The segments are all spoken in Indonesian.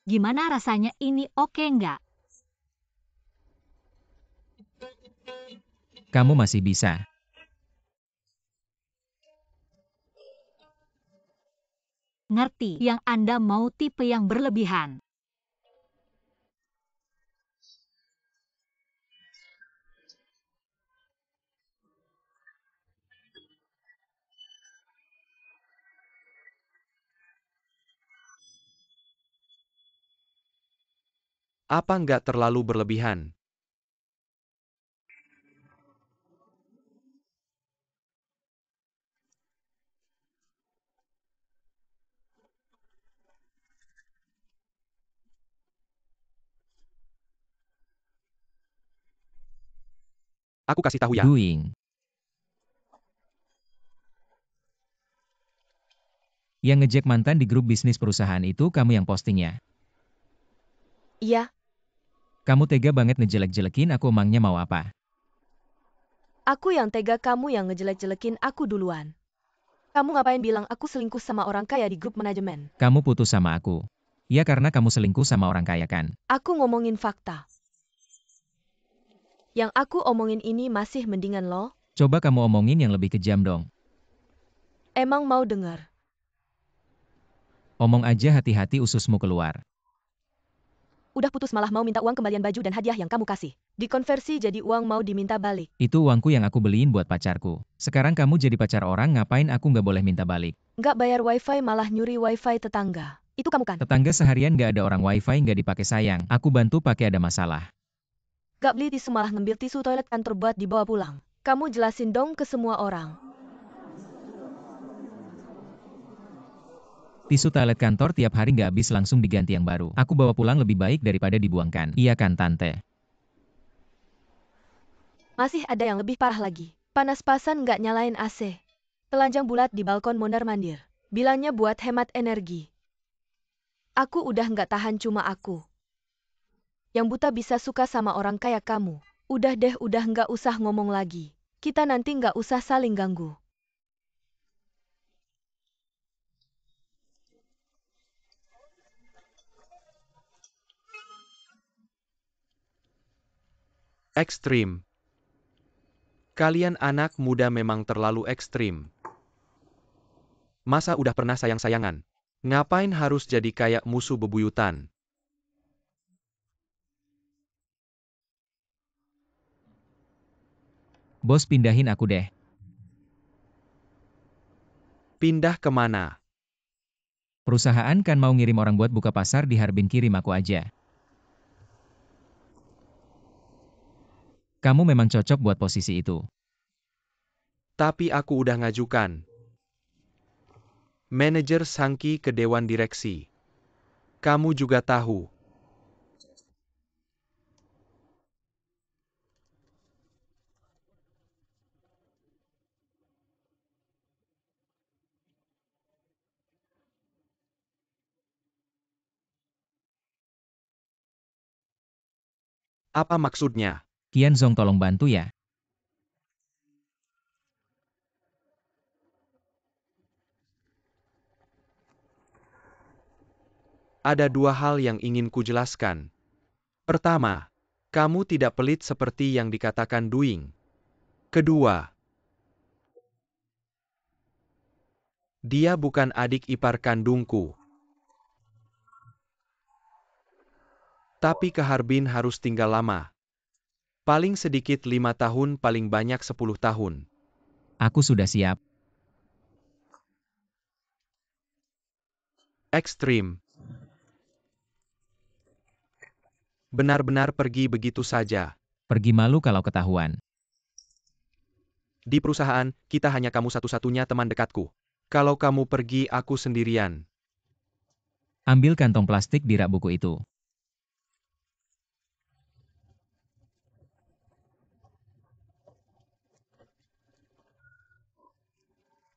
Gimana rasanya ini oke nggak? Kamu masih bisa. Ngerti yang Anda mau tipe yang berlebihan. Apa nggak terlalu berlebihan? Aku kasih tahu ya. Doing. Yang ngejek mantan di grup bisnis perusahaan itu kamu yang postingnya. Iya, Kamu tega banget ngejelek-jelekin aku, emangnya mau apa? aku yang tega, kamu yang ngejelek-jelekin aku duluan. Kamu ngapain bilang aku selingkuh sama orang kaya di grup manajemen? Kamu putus sama aku. Ya karena kamu selingkuh sama orang kaya kan? Aku ngomongin fakta. Yang aku omongin ini masih mendingan loh. Coba kamu omongin yang lebih kejam dong. Emang mau denger? Omong aja, hati-hati ususmu keluar. Udah putus malah mau minta uang kembalian baju dan hadiah yang kamu kasih. Dikonversi jadi uang mau diminta balik. Itu uangku yang aku beliin buat pacarku. Sekarang kamu jadi pacar orang, ngapain aku nggak boleh minta balik? Nggak bayar wifi malah nyuri wifi tetangga. Itu kamu kan? Tetangga seharian nggak ada orang wifi nggak dipakai sayang. Aku bantu pakai ada masalah. Nggak beli tisu malah ngambil tisu toilet kantor buat dibawa pulang. Kamu jelasin dong ke semua orang. Tisu toilet kantor tiap hari nggak habis, langsung diganti yang baru. Aku bawa pulang lebih baik daripada dibuangkan. Iya kan tante? Masih ada yang lebih parah lagi. Panas-pasan nggak nyalain AC. Telanjang bulat di balkon mondar-mandir. Bilangnya buat hemat energi. Aku udah nggak tahan, cuma aku. Yang buta bisa suka sama orang kayak kamu. Udah deh, udah nggak usah ngomong lagi. Kita nanti nggak usah saling ganggu. Ekstrim. Kalian anak muda memang terlalu ekstrim. Masa udah pernah sayang-sayangan? Ngapain harus jadi kayak musuh bebuyutan? Bos, pindahin aku deh. Pindah kemana? Perusahaan kan mau ngirim orang buat buka pasar di Harbin, kirim aku aja. Kamu memang cocok buat posisi itu. Tapi aku udah ngajukan. Manajer Sangki ke Dewan Direksi. Kamu juga tahu. Apa maksudnya? Kian Zong, tolong bantu ya. Ada dua hal yang ingin kujelaskan. Pertama, kamu tidak pelit seperti yang dikatakan Doing. Kedua, dia bukan adik ipar kandungku. Tapi ke Harbin harus tinggal lama. Paling sedikit 5 tahun, paling banyak 10 tahun. Aku sudah siap. Ekstrim. Benar-benar pergi begitu saja. Pergi, malu kalau ketahuan. Di perusahaan, kita hanya kamu satu-satunya teman dekatku. Kalau kamu pergi, aku sendirian. Ambil kantong plastik di rak buku itu.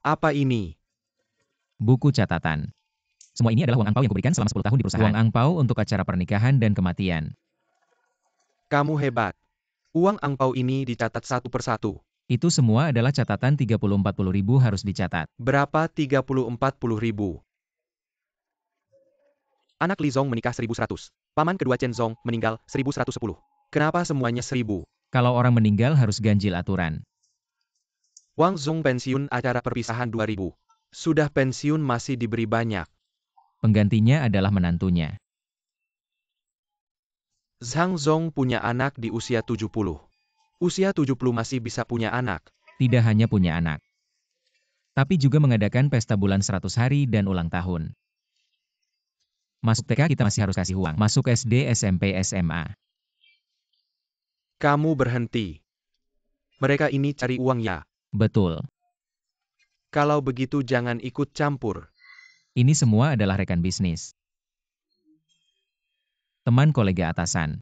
Apa ini? Buku catatan. Semua ini adalah uang angpau yang kuberikan selama 10 tahun di perusahaan. Uang angpau untuk acara pernikahan dan kematian. Kamu hebat. Uang angpau ini dicatat satu persatu. Itu semua adalah catatan. 30-40 ribu harus dicatat. Berapa 30-40 ribu? Anak Li Zong menikah 1100. Paman kedua Chen Zong meninggal 1110. Kenapa semuanya 1000? Kalau orang meninggal harus ganjil aturan. Wang Zong pensiun acara perpisahan 2000. Sudah pensiun masih diberi banyak. Penggantinya adalah menantunya. Zhang Zong punya anak di usia 70. Usia 70 masih bisa punya anak. Tidak hanya punya anak, tapi juga mengadakan pesta bulan 100 hari dan ulang tahun. Masuk TK kita masih harus kasih uang. Masuk SD, SMP, SMA. Kamu berhenti. Mereka ini cari uang ya. Betul. Kalau begitu jangan ikut campur. Ini semua adalah rekan bisnis. Teman kolega atasan.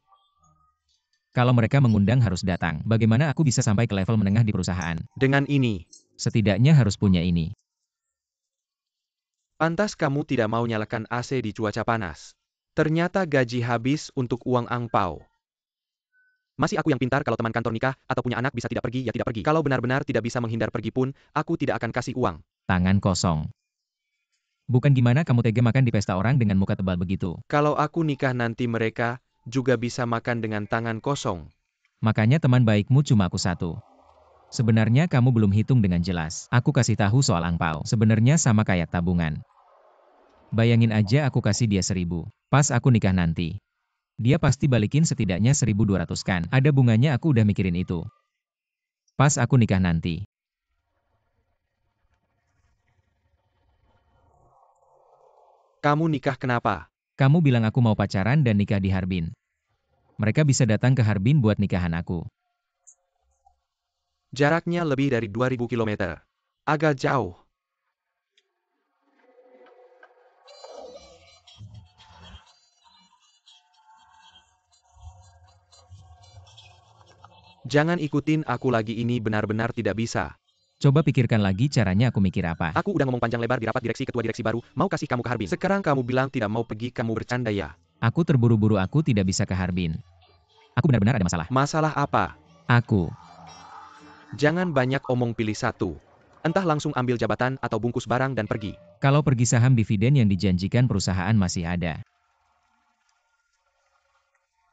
Kalau mereka mengundang harus datang. Bagaimana aku bisa sampai ke level menengah di perusahaan? Dengan ini, Setidaknya harus punya ini. pantas kamu tidak mau nyalakan AC di cuaca panas. Ternyata gaji habis untuk uang angpau. Masih aku yang pintar kalau teman kantor nikah atau punya anak bisa tidak pergi ya tidak pergi. Kalau benar-benar tidak bisa menghindar pergi pun, aku tidak akan kasih uang. Tangan kosong. Bukan gimana kamu tega makan di pesta orang dengan muka tebal begitu. Kalau aku nikah nanti mereka juga bisa makan dengan tangan kosong. Makanya teman baikmu cuma aku satu. Sebenarnya kamu belum hitung dengan jelas. Aku kasih tahu soal angpau. Sebenarnya sama kayak tabungan. Bayangin aja aku kasih dia 1000. Pas aku nikah nanti. Dia pasti balikin setidaknya 1200 kan. Ada bunganya aku udah mikirin itu. Pas aku nikah nanti. Kamu nikah kenapa? Kamu bilang aku mau pacaran dan nikah di Harbin. Mereka bisa datang ke Harbin buat nikahan aku. Jaraknya lebih dari 2000 km. Agak jauh. Jangan ikutin aku lagi ini benar-benar tidak bisa. Coba pikirkan lagi caranya aku mikir apa. Aku udah ngomong panjang lebar di rapat direksi ketua direksi baru, mau kasih kamu ke Harbin. Sekarang kamu bilang tidak mau pergi, kamu bercanda ya? Aku terburu-buru aku tidak bisa ke Harbin. Aku benar-benar ada masalah. Masalah apa? Aku. Jangan banyak omong, pilih satu. Entah langsung ambil jabatan atau bungkus barang dan pergi. Kalau pergi saham dividen yang dijanjikan perusahaan masih ada.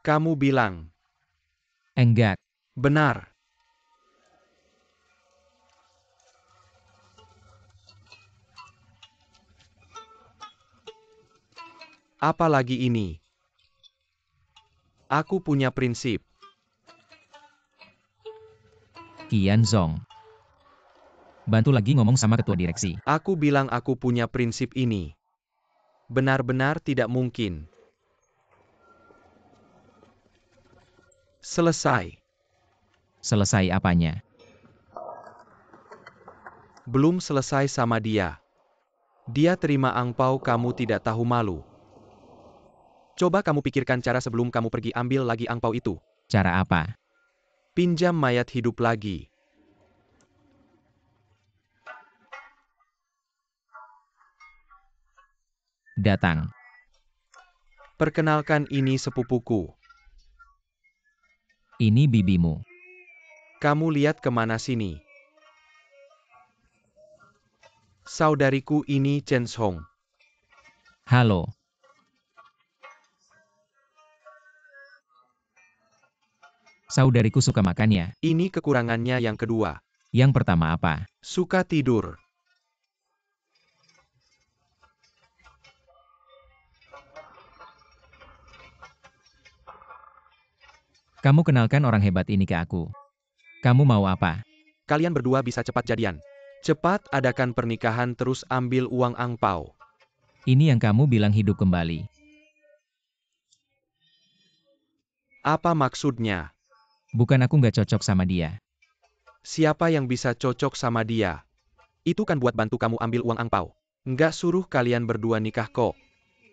Kamu bilang. Enggak. Benar. Apalagi ini? Aku punya prinsip. Qian Zong. Bantu lagi ngomong sama ketua direksi. Aku bilang aku punya prinsip ini. Benar-benar tidak mungkin. Selesai. Selesai apanya? Belum selesai sama dia. Dia terima angpau, kamu tidak tahu malu. Coba kamu pikirkan cara sebelum kamu pergi ambil lagi angpau itu. Cara apa? Pinjam mayat hidup lagi. Datang. Perkenalkan, ini sepupuku. Ini bibimu. Kamu lihat kemana sini? Saudariku, ini Chen Zong. Halo. Saudariku suka makan ya. Ini kekurangannya yang kedua. Yang pertama apa? Suka tidur. Kamu kenalkan orang hebat ini ke aku. Kamu mau apa? Kalian berdua bisa cepat jadian. Cepat adakan pernikahan terus ambil uang angpau. Ini yang kamu bilang hidup kembali. Apa maksudnya? Bukan aku nggak cocok sama dia. Siapa yang bisa cocok sama dia? Itu kan buat bantu kamu ambil uang angpau. Nggak suruh kalian berdua nikah kok.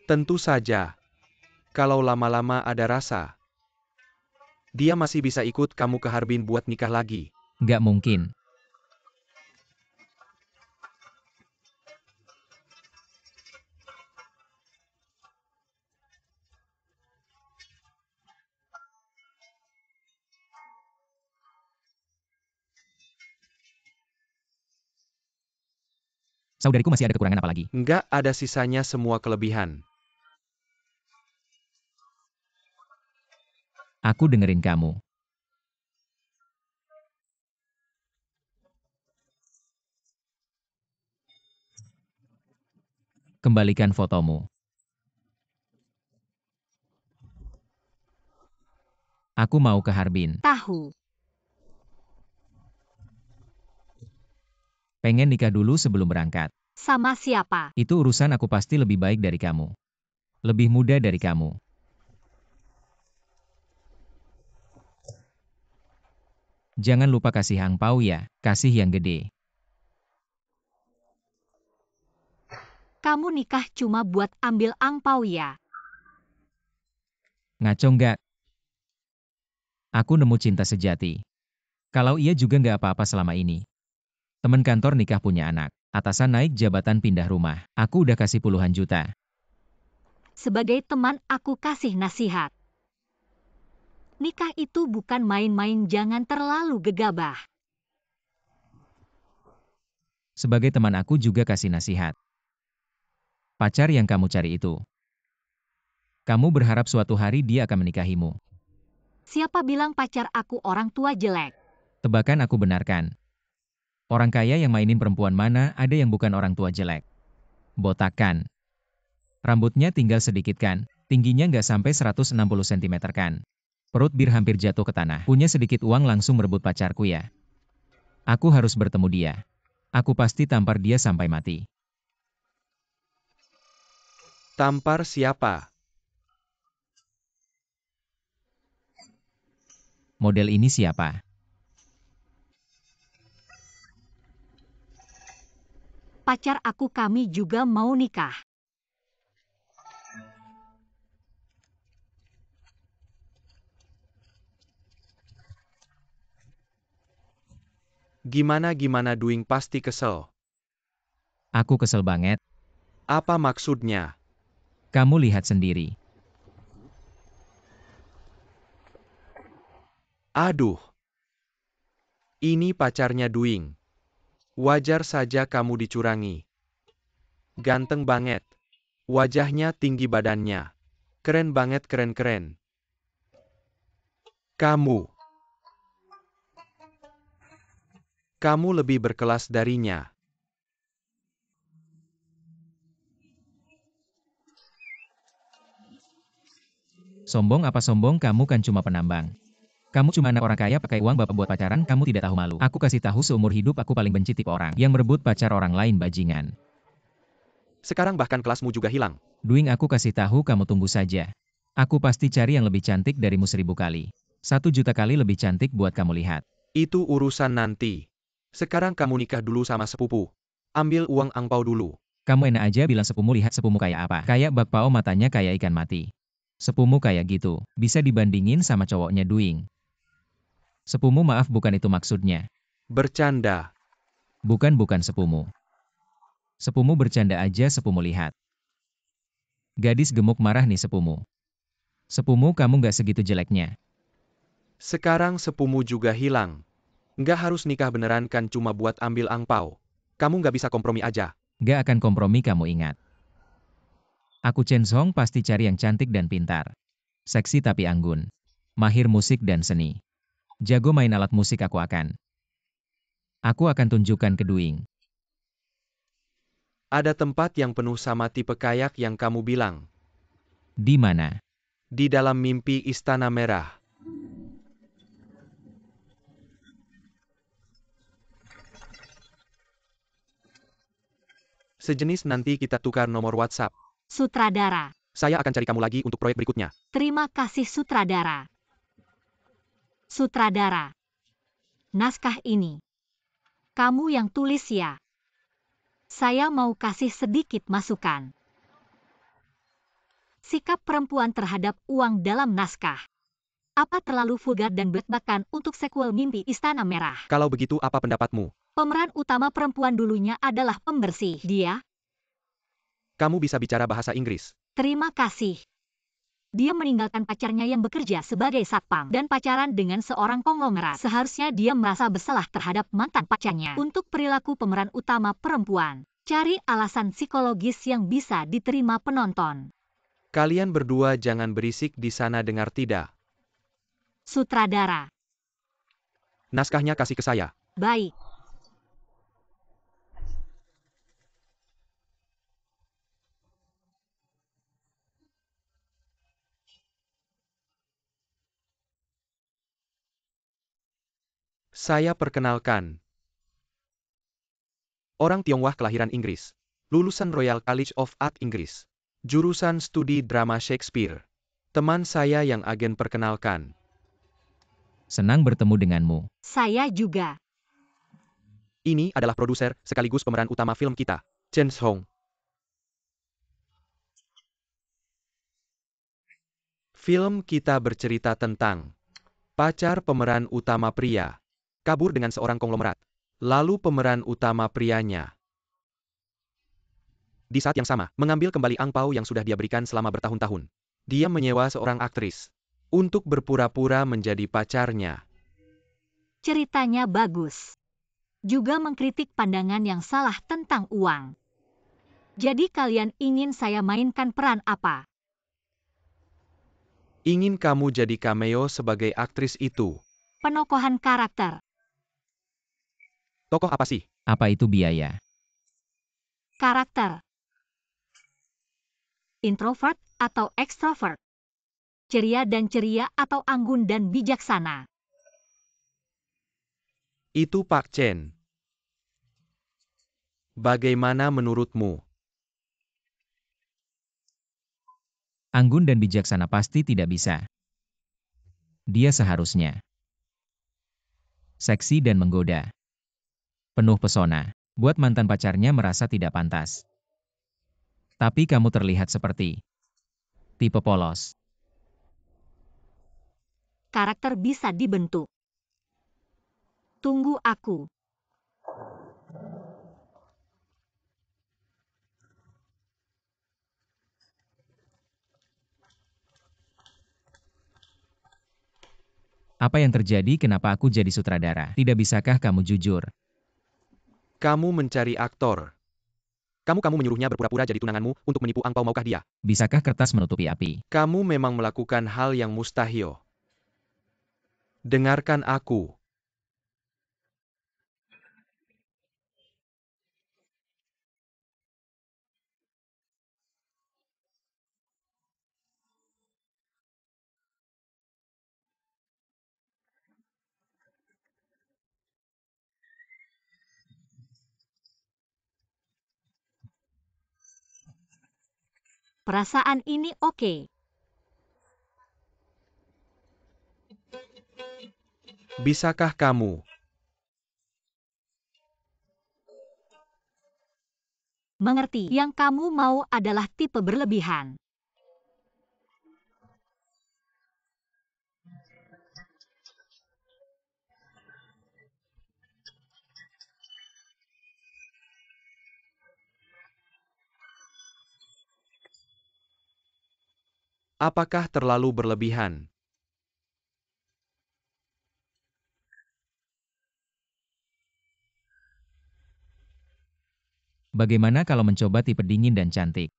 Tentu saja. Kalau lama-lama ada rasa. Dia masih bisa ikut kamu ke Harbin buat nikah lagi. Nggak mungkin. Saudariku masih ada kekurangan apa lagi? Nggak ada sisanya, semua kelebihan. Aku dengerin kamu. Kembalikan fotomu. Aku mau ke Harbin. Tahu. Pengen nikah dulu sebelum berangkat. Sama siapa? Itu urusan aku pasti lebih baik dari kamu. Lebih muda dari kamu. Jangan lupa kasih angpau ya, kasih yang gede. Kamu nikah cuma buat ambil angpau ya? Ngaco nggak? Aku nemu cinta sejati. Kalau ia juga nggak apa-apa selama ini. Temen kantor nikah punya anak. Atasan naik jabatan pindah rumah. Aku udah kasih puluhan juta. Sebagai teman aku kasih nasihat. Nikah itu bukan main-main, jangan terlalu gegabah. Sebagai teman aku juga kasih nasihat. Pacar yang kamu cari itu. Kamu berharap suatu hari dia akan menikahimu. Siapa bilang pacar aku orang tua jelek? Tebakan aku benarkan. Orang kaya yang mainin perempuan mana ada yang bukan orang tua jelek. Botakan. Rambutnya tinggal sedikit kan, tingginya nggak sampai 160 cm kan. Perut bir hampir jatuh ke tanah. Punya sedikit uang langsung merebut pacarku ya. Aku harus bertemu dia. Aku pasti tampar dia sampai mati. Tampar siapa? Model ini siapa? Pacar aku, kami juga mau nikah. Gimana Duing pasti kesel. Aku kesel banget. Apa maksudnya? Kamu lihat sendiri. Aduh. Ini pacarnya Duing. Wajar saja kamu dicurangi. Ganteng banget. Wajahnya tinggi badannya. Keren banget, keren-keren. Kamu lebih berkelas darinya. Sombong apa sombong, kamu kan cuma penambang. Kamu cuma anak orang kaya pakai uang bapak buat pacaran, kamu tidak tahu malu. Aku kasih tahu seumur hidup aku paling benci tipe orang yang merebut pacar orang lain bajingan. Sekarang bahkan kelasmu juga hilang. Duing, aku kasih tahu kamu tunggu saja. Aku pasti cari yang lebih cantik darimu 1000 kali. 1 juta kali lebih cantik buat kamu lihat. Itu urusan nanti. Sekarang kamu nikah dulu sama sepupu. Ambil uang angpau dulu. Kamu enak aja bilang sepumu, lihat sepumu kayak apa. Kayak bakpao, matanya kayak ikan mati. Sepumu kayak gitu, bisa dibandingin sama cowoknya Duing. Sepumu, maaf bukan itu maksudnya. Bercanda. Bukan sepumu. Sepumu bercanda aja, sepumu lihat. Gadis gemuk marah nih sepumu. Sepumu, kamu gak segitu jeleknya. Sekarang sepumu juga hilang. Nggak harus nikah beneran kan cuma buat ambil angpau. Kamu nggak bisa kompromi aja. Gak akan kompromi, kamu ingat. Aku Chen Song pasti cari yang cantik dan pintar. Seksi tapi anggun. Mahir musik dan seni. Jago main alat musik aku akan. Aku akan tunjukkan ke Duing. Ada tempat yang penuh sama tipe kayak yang kamu bilang. Di mana? Di dalam mimpi Istana Merah. Sejenis, nanti kita tukar nomor WhatsApp. Sutradara. Saya akan cari kamu lagi untuk proyek berikutnya. Terima kasih sutradara. Sutradara. Naskah ini kamu yang tulis ya? Saya mau kasih sedikit masukan. Sikap perempuan terhadap uang dalam naskah. Apa terlalu vulgar dan belak-belakan untuk sequel Mimpi Istana Merah? Kalau begitu, apa pendapatmu? Pemeran utama perempuan dulunya adalah pembersih. Dia, Kamu bisa bicara bahasa Inggris. terima kasih. Dia meninggalkan pacarnya yang bekerja sebagai satpam dan pacaran dengan seorang konglomerat. Seharusnya dia merasa bersalah terhadap mantan pacarnya. Untuk perilaku pemeran utama perempuan, cari alasan psikologis yang bisa diterima penonton. Kalian berdua jangan berisik di sana, dengar tidak? Sutradara. Naskahnya kasih ke saya. Baik. Saya perkenalkan. Orang Tionghoa kelahiran Inggris. Lulusan Royal College of Art Inggris. Jurusan studi drama Shakespeare. Teman saya yang agen perkenalkan. Senang bertemu denganmu. Saya juga. Ini adalah produser sekaligus pemeran utama film kita, Chen Hong. Film kita bercerita tentang pacar pemeran utama pria kabur dengan seorang konglomerat. Lalu pemeran utama prianya di saat yang sama mengambil kembali angpau yang sudah dia berikan selama bertahun-tahun. Dia menyewa seorang aktris untuk berpura-pura menjadi pacarnya. Ceritanya bagus. Juga mengkritik pandangan yang salah tentang uang. Jadi kalian ingin saya mainkan peran apa? Ingin kamu jadi cameo sebagai aktris itu. Penokohan karakter. Tokoh apa sih? Apa itu biaya? Karakter. Introvert atau extrovert. Ceria dan ceria atau anggun dan bijaksana. Itu Pak Chen. Bagaimana menurutmu? Anggun dan bijaksana pasti tidak bisa. Dia seharusnya seksi dan menggoda. Penuh pesona. Buat mantan pacarnya merasa tidak pantas. Tapi kamu terlihat seperti tipe polos. Karakter bisa dibentuk. Tunggu aku. Apa yang terjadi? Kenapa aku jadi sutradara? Tidak bisakah kamu jujur? Kamu mencari aktor. Kamu menyuruhnya berpura-pura jadi tunanganmu untuk menipu angpau, maukah dia? Bisakah kertas menutupi api? Kamu memang melakukan hal yang mustahil. Dengarkan aku. Perasaan ini oke. Bisakah kamu? Mengerti, yang kamu mau adalah tipe berlebihan. Apakah terlalu berlebihan? Bagaimana kalau mencoba tipe dingin dan cantik?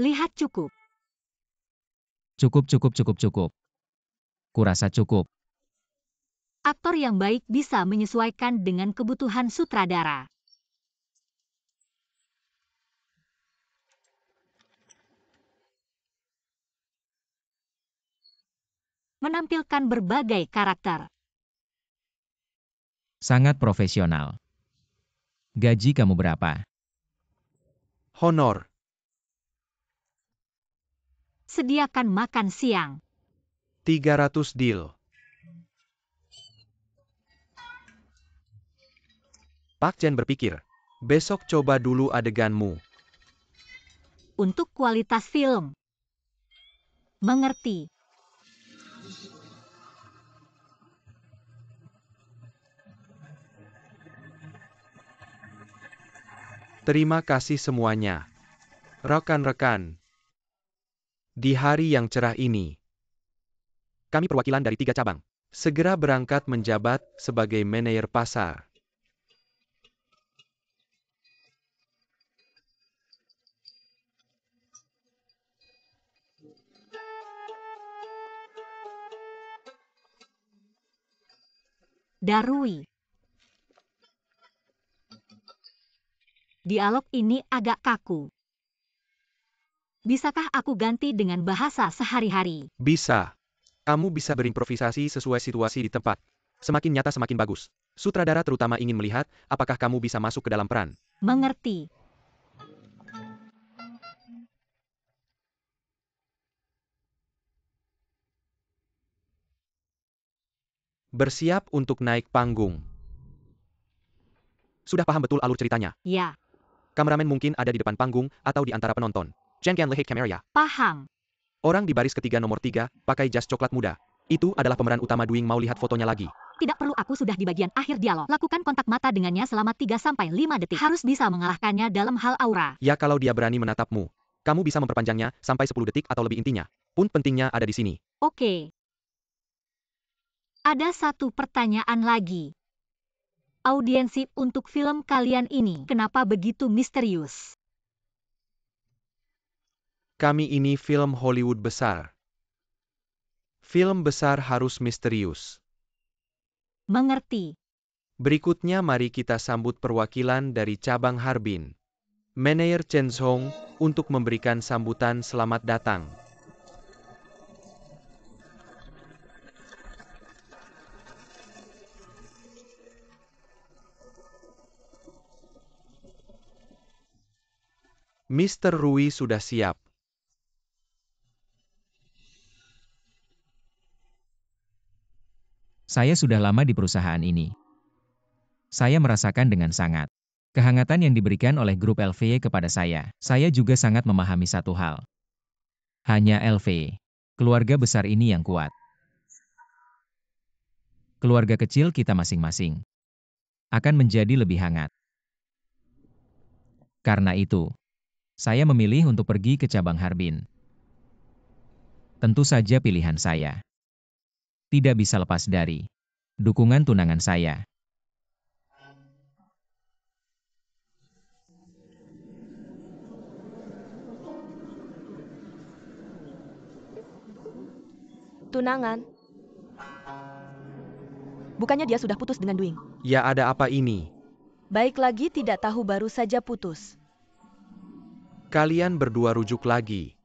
Lihat cukup. Cukup. Kurasa cukup. Aktor yang baik bisa menyesuaikan dengan kebutuhan sutradara. Menampilkan berbagai karakter. Sangat profesional. Gaji kamu berapa? Honor. Sediakan makan siang. 300 deal. Pak Chen berpikir. Besok coba dulu adeganmu. Untuk kualitas film. Mengerti. Terima kasih semuanya. Rekan-rekan. Di hari yang cerah ini, Kami perwakilan dari 3 cabang. Segera berangkat menjabat sebagai manajer pasar. Darui. Dialog ini agak kaku. Bisakah aku ganti dengan bahasa sehari-hari? Bisa. Kamu bisa berimprovisasi sesuai situasi di tempat. Semakin nyata semakin bagus. Sutradara terutama ingin melihat apakah kamu bisa masuk ke dalam peran. Mengerti. Bersiap untuk naik panggung. Sudah paham betul alur ceritanya? Ya, Kameramen mungkin ada di depan panggung atau di antara penonton. Jangan lihat kamera. paham. Orang di baris ketiga nomor 3, pakai jas coklat muda. Itu adalah pemeran utama Dwing mau lihat fotonya lagi. Tidak perlu, aku sudah di bagian akhir dialog. Lakukan kontak mata dengannya selama 3-5 detik. Harus bisa mengalahkannya dalam hal aura. Ya kalau dia berani menatapmu. Kamu bisa memperpanjangnya sampai 10 detik atau lebih intinya. Pun pentingnya ada di sini. Oke. Ada satu pertanyaan lagi. Audiensi untuk film kalian ini kenapa begitu misterius? Kami ini film Hollywood besar. Film besar harus misterius. Mengerti. Berikutnya mari kita sambut perwakilan dari cabang Harbin. Manajer Chen Zhong untuk memberikan sambutan selamat datang. Mr. Rui sudah siap. Saya sudah lama di perusahaan ini. Saya merasakan dengan sangat kehangatan yang diberikan oleh grup LV kepada saya. Saya juga sangat memahami satu hal. Hanya LV, keluarga besar ini yang kuat. Keluarga kecil kita masing-masing akan menjadi lebih hangat. Karena itu, saya memilih untuk pergi ke cabang Harbin. Tentu saja pilihan saya tidak bisa lepas dari dukungan tunangan saya. Tunangan. Bukannya dia sudah putus dengan Dwing? Ya ada apa ini? Baik lagi tidak tahu baru saja putus. Kalian berdua rujuk lagi.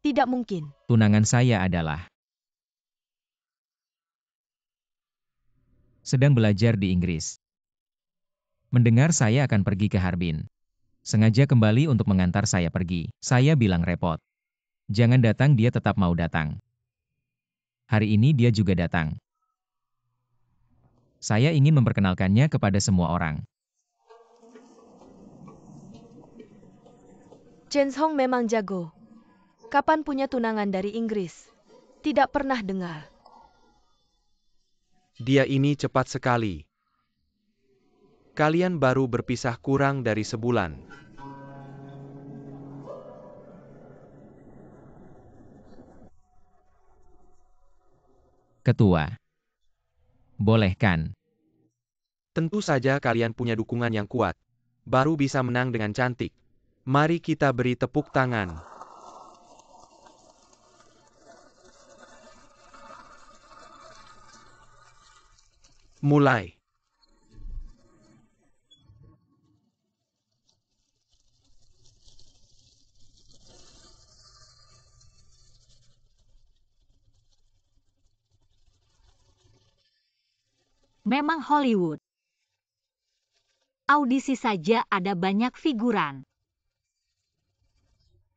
Tidak mungkin. Tunangan saya adalah sedang belajar di Inggris. Mendengar saya akan pergi ke Harbin. Sengaja kembali untuk mengantar saya pergi. Saya bilang repot. Jangan datang, dia tetap mau datang. Hari ini dia juga datang. Saya ingin memperkenalkannya kepada semua orang. Chen Hong memang jago. Kapan punya tunangan dari Inggris? Tidak pernah dengar. Dia ini cepat sekali. Kalian baru berpisah kurang dari sebulan. Ketua. Boleh kan? Tentu saja kalian punya dukungan yang kuat. Baru bisa menang dengan cantik. Mari kita beri tepuk tangan. Mulai. Memang Hollywood. Audisi saja ada banyak figuran.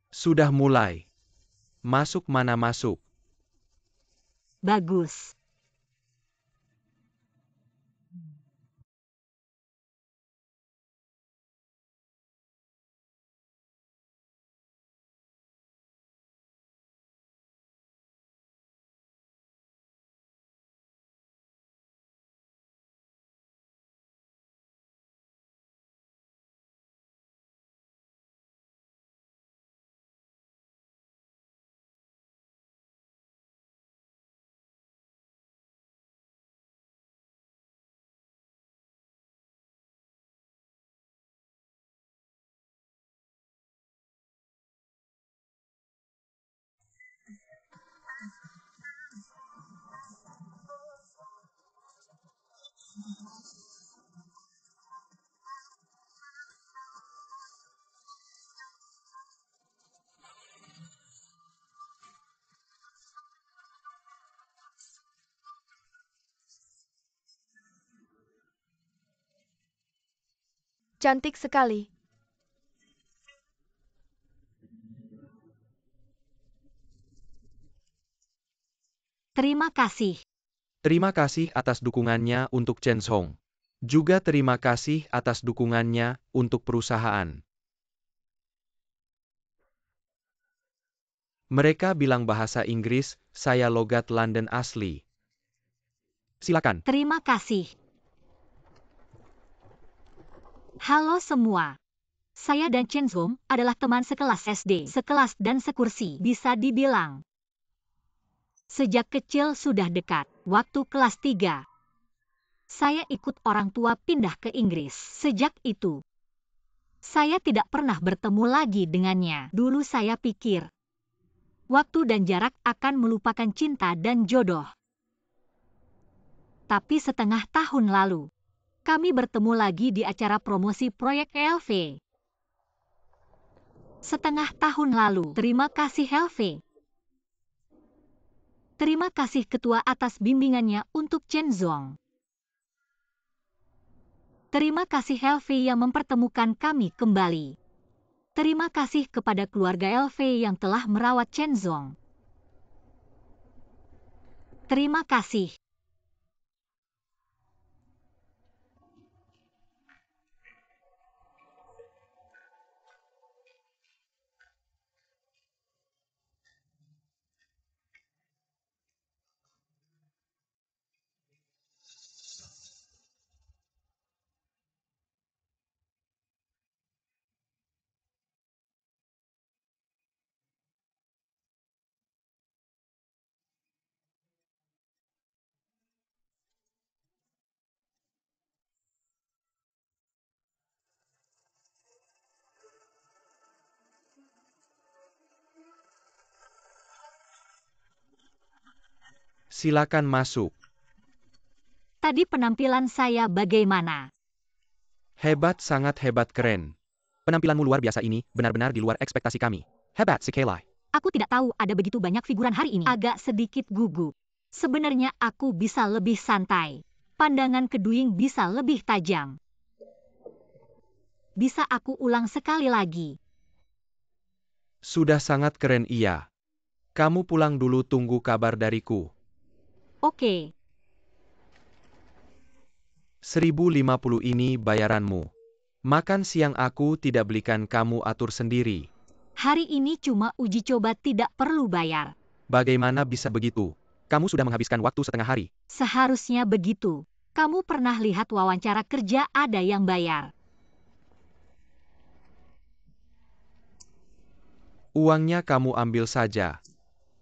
Sudah mulai. Masuk mana masuk? Bagus. Cantik sekali. Terima kasih. Terima kasih atas dukungannya untuk Chen Song. Juga terima kasih atas dukungannya untuk perusahaan. Mereka bilang bahasa Inggris, saya logat London asli. Silakan. Terima kasih. Halo semua. Saya dan Chen Zong adalah teman sekelas SD, sekelas dan sekursi, bisa dibilang. Sejak kecil sudah dekat, waktu kelas 3. Saya ikut orang tua pindah ke Inggris. Sejak itu, saya tidak pernah bertemu lagi dengannya. Dulu saya pikir, waktu dan jarak akan melupakan cinta dan jodoh. Tapi setengah tahun lalu, kami bertemu lagi di acara promosi proyek LV. Setengah tahun lalu, terima kasih LV. Terima kasih ketua atas bimbingannya untuk Chen Zong. Terima kasih LV yang mempertemukan kami kembali. Terima kasih kepada keluarga LV yang telah merawat Chen Zong. Terima kasih. Silakan masuk. Tadi penampilan saya bagaimana? Hebat, sangat hebat, keren. Penampilanmu luar biasa ini, benar-benar di luar ekspektasi kami. Hebat sekali. Aku tidak tahu ada begitu banyak figuran hari ini. Agak sedikit gugup. Sebenarnya aku bisa lebih santai. Pandangan Keduing bisa lebih tajam. Bisa aku ulang sekali lagi? Sudah sangat keren iya. Kamu pulang dulu, tunggu kabar dariku. Oke. 1050 ini bayaranmu. Makan siang aku tidak belikan, kamu atur sendiri. Hari ini cuma uji coba, tidak perlu bayar. Bagaimana bisa begitu? Kamu sudah menghabiskan waktu setengah hari. Seharusnya begitu. Kamu pernah lihat wawancara kerja ada yang bayar? Uangnya kamu ambil saja.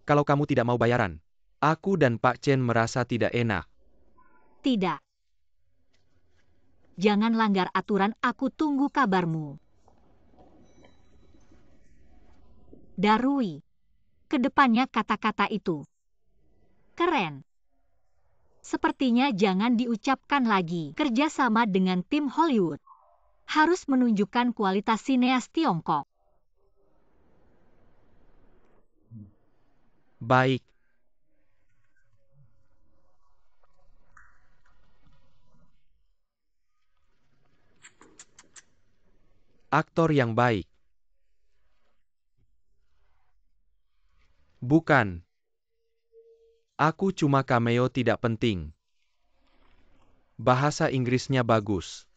Kalau kamu tidak mau bayaran, aku dan Pak Chen merasa tidak enak. Tidak. Jangan langgar aturan, aku tunggu kabarmu. Darui. Kedepannya kata-kata itu. Keren. Sepertinya jangan diucapkan lagi. Kerjasama dengan tim Hollywood. Harus menunjukkan kualitas sineas Tiongkok. Baik. Aktor yang baik. Bukan. Aku cuma cameo, tidak penting. Bahasa Inggrisnya bagus.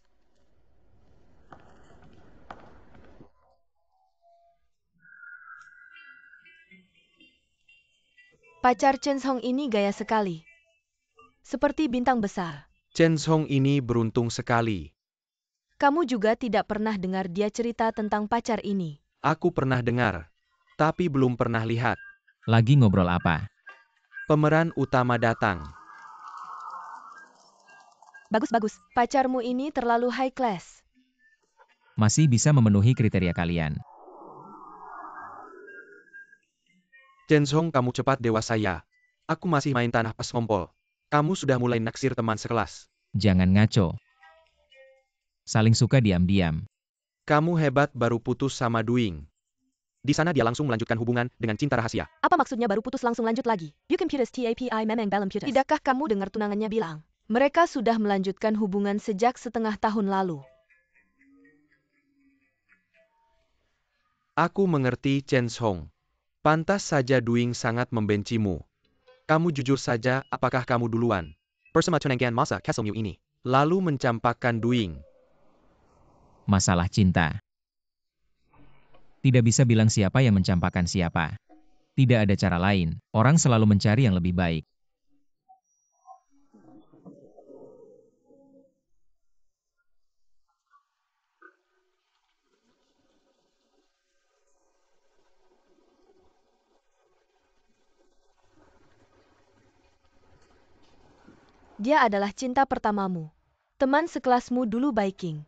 Pacar Chen Song ini gaya sekali. Seperti bintang besar. Chen Song ini beruntung sekali. Kamu juga tidak pernah dengar dia cerita tentang pacar ini. Aku pernah dengar, tapi belum pernah lihat. Lagi ngobrol apa? Pemeran utama datang. Bagus-bagus, pacarmu ini terlalu high class. Masih bisa memenuhi kriteria kalian. Chen Song, kamu cepat dewasa ya. Aku masih main tanah pas ngompol. Kamu sudah mulai naksir teman sekelas. Jangan ngaco. Saling suka diam-diam. Kamu hebat, baru putus sama Duing. Di sana dia langsung melanjutkan hubungan dengan cinta rahasia. Apa maksudnya baru putus langsung lanjut lagi? You computer TAPI memang dalam putus. Tidakkah kamu dengar tunangannya bilang? Mereka sudah melanjutkan hubungan sejak setengah tahun lalu. Aku mengerti Chen Hong. Pantas saja Duing sangat membencimu. Kamu jujur saja, apakah kamu duluan? Bersama tunangan masa Castle Mew ini. Lalu mencampakkan Duing. Masalah cinta. Tidak bisa bilang siapa yang mencampakkan siapa. Tidak ada cara lain, orang selalu mencari yang lebih baik. Dia adalah cinta pertamamu. Teman sekelasmu dulu Baiking.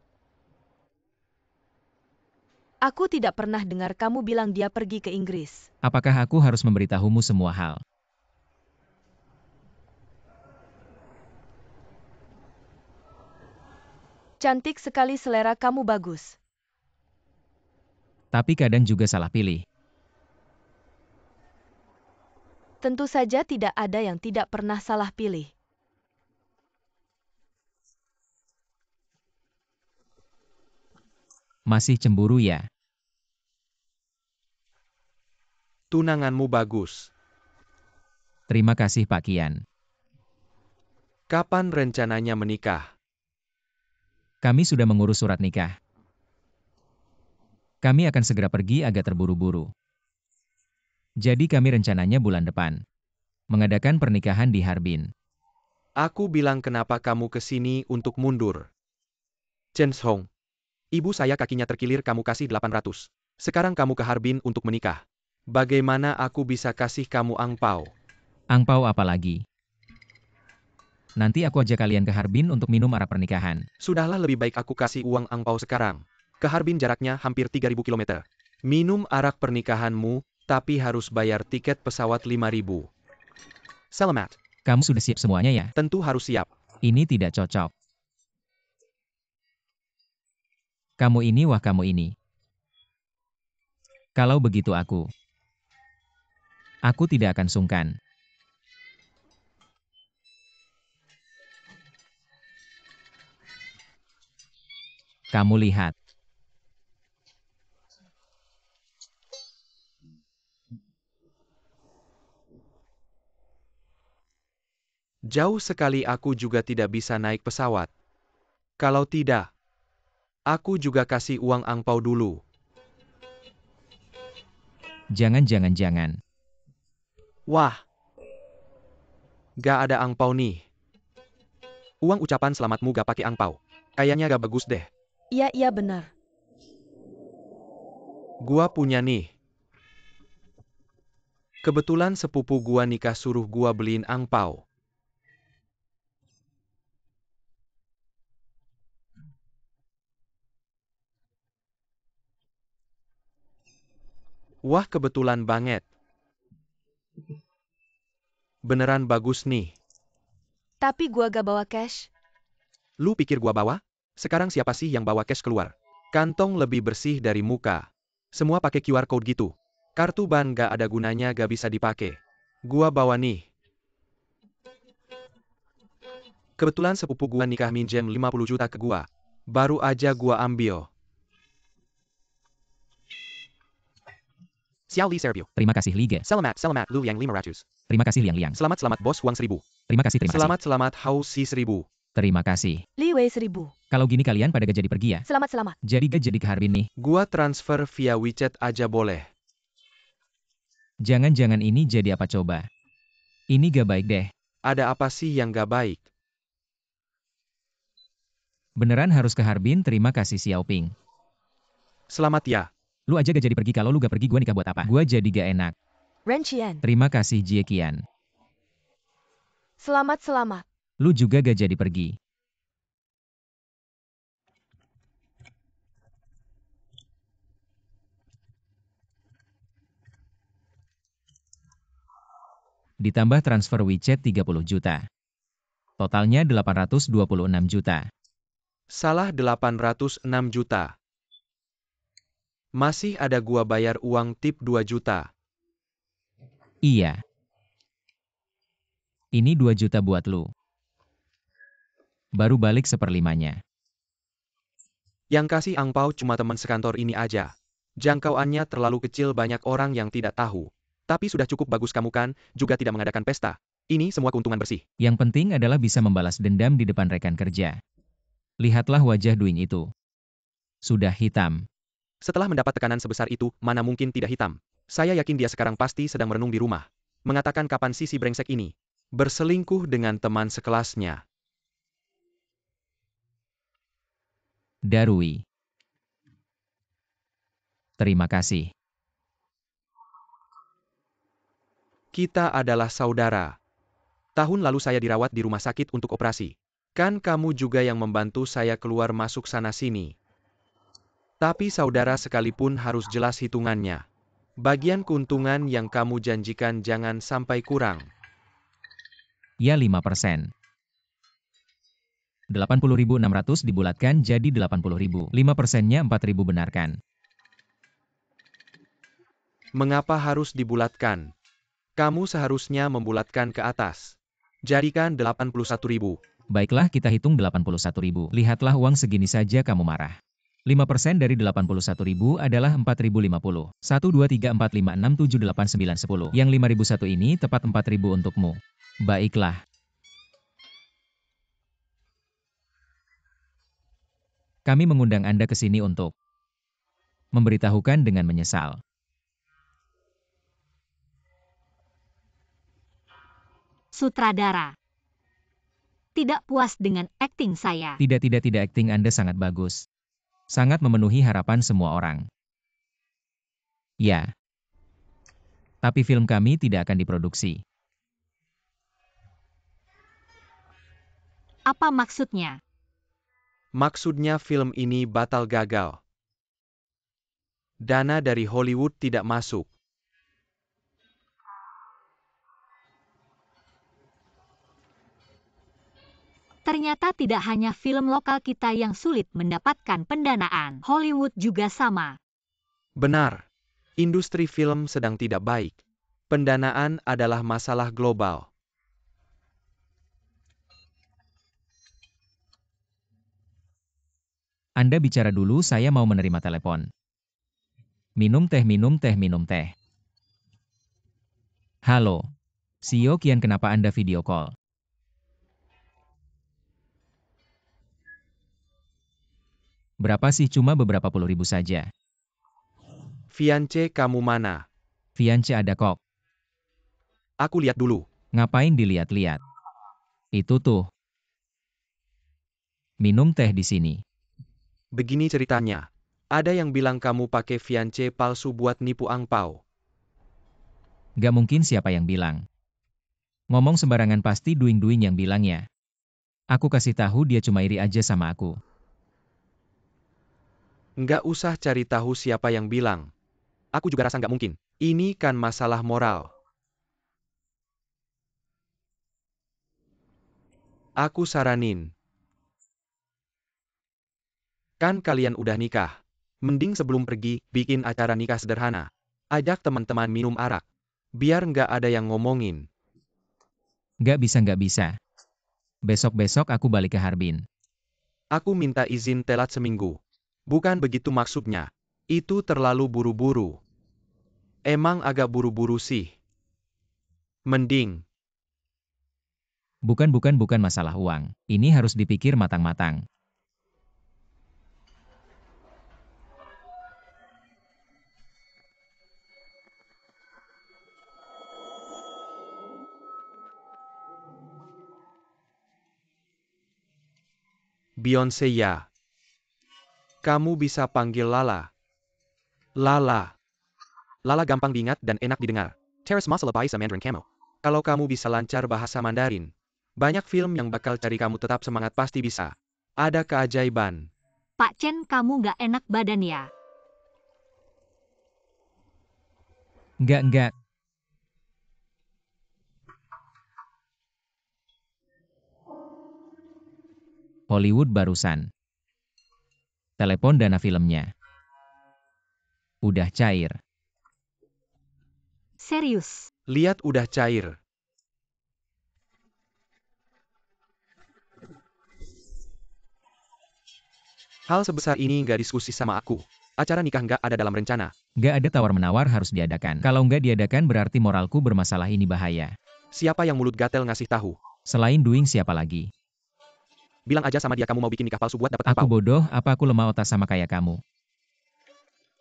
Aku tidak pernah dengar kamu bilang dia pergi ke Inggris. Apakah aku harus memberitahumu semua hal? Cantik sekali, selera kamu bagus. Tapi kadang juga salah pilih. Tentu saja tidak ada yang tidak pernah salah pilih. Masih cemburu ya? Tunanganmu bagus. Terima kasih Pak Kian. Kapan rencananya menikah? Kami sudah mengurus surat nikah. Kami akan segera pergi agak terburu-buru. Jadi kami rencananya bulan depan mengadakan pernikahan di Harbin. Aku bilang kenapa kamu ke sini untuk mundur. Chen Hong. Ibu saya kakinya terkilir, kamu kasih 800. Sekarang kamu ke Harbin untuk menikah. Bagaimana aku bisa kasih kamu angpau? Angpau apa lagi? Nanti aku ajak kalian ke Harbin untuk minum arak pernikahan. Sudahlah, lebih baik aku kasih uang angpau sekarang. Ke Harbin jaraknya hampir 3.000 km. Minum arak pernikahanmu, tapi harus bayar tiket pesawat 5.000. Selamat. Kamu sudah siap semuanya ya? Tentu harus siap. Ini tidak cocok. Kamu ini, wah kamu ini. Kalau begitu aku tidak akan sungkan. Kamu lihat. Jauh sekali, aku juga tidak bisa naik pesawat. Kalau tidak, aku juga kasih uang angpau dulu. Jangan. Wah, gak ada angpau nih. Uang ucapan selamatmu gak pakai angpau. Kayaknya gak bagus deh. Iya benar. Gua punya nih. Kebetulan sepupu gua nikah, suruh gua beliin angpau. Wah, kebetulan banget. Beneran bagus nih. Tapi gua gak bawa cash. Lu pikir gua bawa? Sekarang siapa sih yang bawa cash keluar? Kantong lebih bersih dari muka. Semua pakai QR code gitu. Kartu ban gak ada gunanya, gak bisa dipakai. Gua bawa nih. Kebetulan sepupu gua nikah, minjem 50 juta ke gua. Baru aja gua ambil. Xiao Li Sergio. Terima kasih Lige. Selamat, Lu yang 500. Terima kasih Liang. Selamat, bos, uang 1.000. Terima kasih. Selamat, Hao Si 1.000. Terima kasih. Li Wei 1000. Kalau gini kalian pada gak jadi pergi ya? Selamat. Jadi ke Harbin nih. Gua transfer via WeChat aja boleh. Jangan ini jadi apa coba? Ini gak baik deh. Ada apa sih yang gak baik? Beneran harus ke Harbin, terima kasih Xiaoping. Selamat ya. Lu aja gak jadi pergi, kalau lu gak pergi gua nikah buat apa? Gua jadi gak enak. Ren Qian. Terima kasih Jie Qian. Selamat. Lu juga gak jadi pergi. Ditambah transfer WeChat 30 juta. Totalnya 826 juta. Salah, 806 juta. Masih ada gua bayar uang tip 2 juta. Iya. Ini 2 juta buat lu. Baru balik 1/5-nya. Yang kasih angpau cuma teman sekantor ini aja. Jangkauannya terlalu kecil, banyak orang yang tidak tahu. Tapi sudah cukup bagus kamu kan, juga tidak mengadakan pesta. Ini semua keuntungan bersih. Yang penting adalah bisa membalas dendam di depan rekan kerja. Lihatlah wajah Duing itu. Sudah hitam. Setelah mendapat tekanan sebesar itu, mana mungkin tidak hitam. Saya yakin dia sekarang pasti sedang merenung di rumah. Mengatakan kapan si brengsek ini berselingkuh dengan teman sekelasnya. Darui. Terima kasih. Kita adalah saudara. Tahun lalu saya dirawat di rumah sakit untuk operasi. Kan kamu juga yang membantu saya keluar masuk sana-sini. Tapi saudara sekalipun harus jelas hitungannya. Bagian keuntungan yang kamu janjikan jangan sampai kurang. Ya 5%. 80.600 dibulatkan jadi 80.000. 5%-nya 4.000 benarkan. Mengapa harus dibulatkan? Kamu seharusnya membulatkan ke atas. Jadikan 81.000. Baiklah, kita hitung 81.000. Lihatlah uang segini saja kamu marah. 5% dari 81.000 adalah 4.050. 1, 2, 3, 4, 5, 6, 7, 8, 9, 10. Yang 5.001 ini tepat 4.000 untukmu. Baiklah. Kami mengundang Anda ke sini untuk memberitahukan dengan menyesal. Sutradara. Tidak puas dengan akting saya. Tidak, akting Anda sangat bagus. Sangat memenuhi harapan semua orang. Ya. Tapi film kami tidak akan diproduksi. Apa maksudnya? Maksudnya film ini batal gagal. Dana dari Hollywood tidak masuk. Ternyata tidak hanya film lokal kita yang sulit mendapatkan pendanaan. Hollywood juga sama. Benar. Industri film sedang tidak baik. Pendanaan adalah masalah global. Anda bicara dulu, saya mau menerima telepon. Minum teh, minum teh, minum teh. Halo. Sio Kian, kenapa Anda video call? Berapa sih? Cuma beberapa puluh ribu saja. Fiance kamu mana? Fiance ada kok. Aku lihat dulu. Ngapain dilihat-lihat? Itu tuh. Minum teh di sini. Begini ceritanya. Ada yang bilang kamu pakai fiance palsu buat nipu angpau. Gak mungkin, siapa yang bilang. Ngomong sembarangan, pasti Duing-Duing yang bilangnya. Aku kasih tahu, dia cuma iri aja sama aku. Nggak usah cari tahu siapa yang bilang. Aku juga rasa nggak mungkin. Ini kan masalah moral. Aku saranin. Kan kalian udah nikah. Mending sebelum pergi, bikin acara nikah sederhana. Ajak teman-teman minum arak. Biar nggak ada yang ngomongin. Gak bisa. Besok-besok aku balik ke Harbin. Aku minta izin telat seminggu. Bukan begitu maksudnya. Itu terlalu buru-buru. Emang agak buru-buru sih. Mending. Bukan masalah uang. Ini harus dipikir matang-matang. Beyonce ya. Kamu bisa panggil Lala. Lala. Lala gampang diingat dan enak didengar. Terrace Masalabaisa Mandarin Camo. Kalau kamu bisa lancar bahasa Mandarin, banyak film yang bakal cari kamu. Tetap semangat, pasti bisa. Ada keajaiban. Pak Chen, kamu nggak enak badan ya? Enggak. Hollywood barusan. Telepon dana filmnya. Udah cair. Serius. Lihat udah cair. Hal sebesar ini nggak diskusi sama aku. Acara nikah nggak ada dalam rencana. Nggak ada tawar-menawar harus diadakan. Kalau nggak diadakan berarti moralku bermasalah, ini bahaya. Siapa yang mulut gatel ngasih tahu? Selain Duing siapa lagi? Bilang aja sama dia kamu mau bikin nikah palsu buat dapat Aku angpau. bodoh, apa aku lemah otak sama kayak kamu?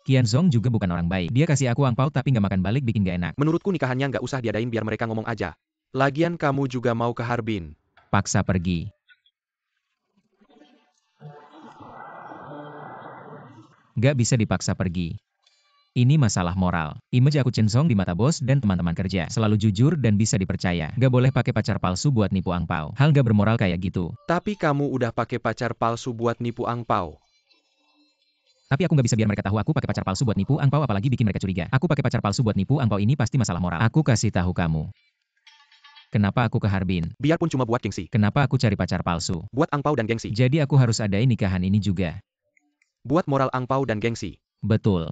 Qianzong juga bukan orang baik. Dia kasih aku angpau tapi nggak makan balik, bikin nggak enak. Menurutku nikahannya nggak usah diadain, biar mereka ngomong aja. Lagian kamu juga mau ke Harbin. Paksa pergi. Nggak bisa dipaksa pergi. Ini masalah moral. Image aku Qianzong di mata bos dan teman-teman kerja. Selalu jujur dan bisa dipercaya. Nggak boleh pakai pacar palsu buat nipu angpau. Hal nggak bermoral kayak gitu. Tapi kamu udah pakai pacar palsu buat nipu angpau. Tapi aku nggak bisa biar mereka tahu aku pakai pacar palsu buat nipu angpau, apalagi bikin mereka curiga. Aku pakai pacar palsu buat nipu angpau, ini pasti masalah moral. Aku kasih tahu kamu. Kenapa aku ke Harbin? Biarpun cuma buat gengsi. Kenapa aku cari pacar palsu? Buat angpau dan gengsi. Jadi aku harus adain nikahan ini juga. Buat moral angpau dan gengsi. Betul.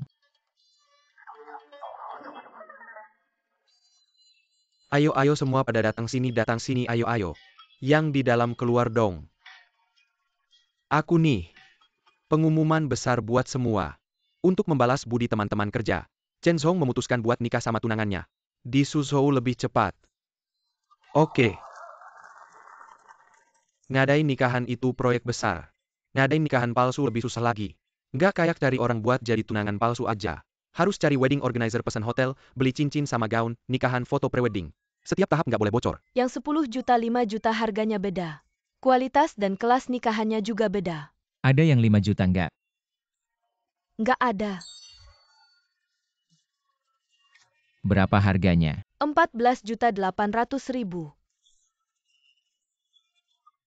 Ayo semua pada datang sini, ayo. Yang di dalam keluar dong. Aku nih. Pengumuman besar buat semua. Untuk membalas budi teman-teman kerja, Qianzong memutuskan buat nikah sama tunangannya. Di Suzhou lebih cepat. Oke. Ngadain nikahan itu proyek besar. Ngadain nikahan palsu lebih susah lagi. Nggak kayak cari orang buat jadi tunangan palsu aja. Harus cari wedding organizer, pesan hotel, beli cincin sama gaun, nikahan foto prewedding. Setiap tahap nggak boleh bocor. Yang 10 juta 5 juta harganya beda. Kualitas dan kelas nikahannya juga beda. Ada yang 5 juta nggak? Nggak ada. Berapa harganya? 14.800.000.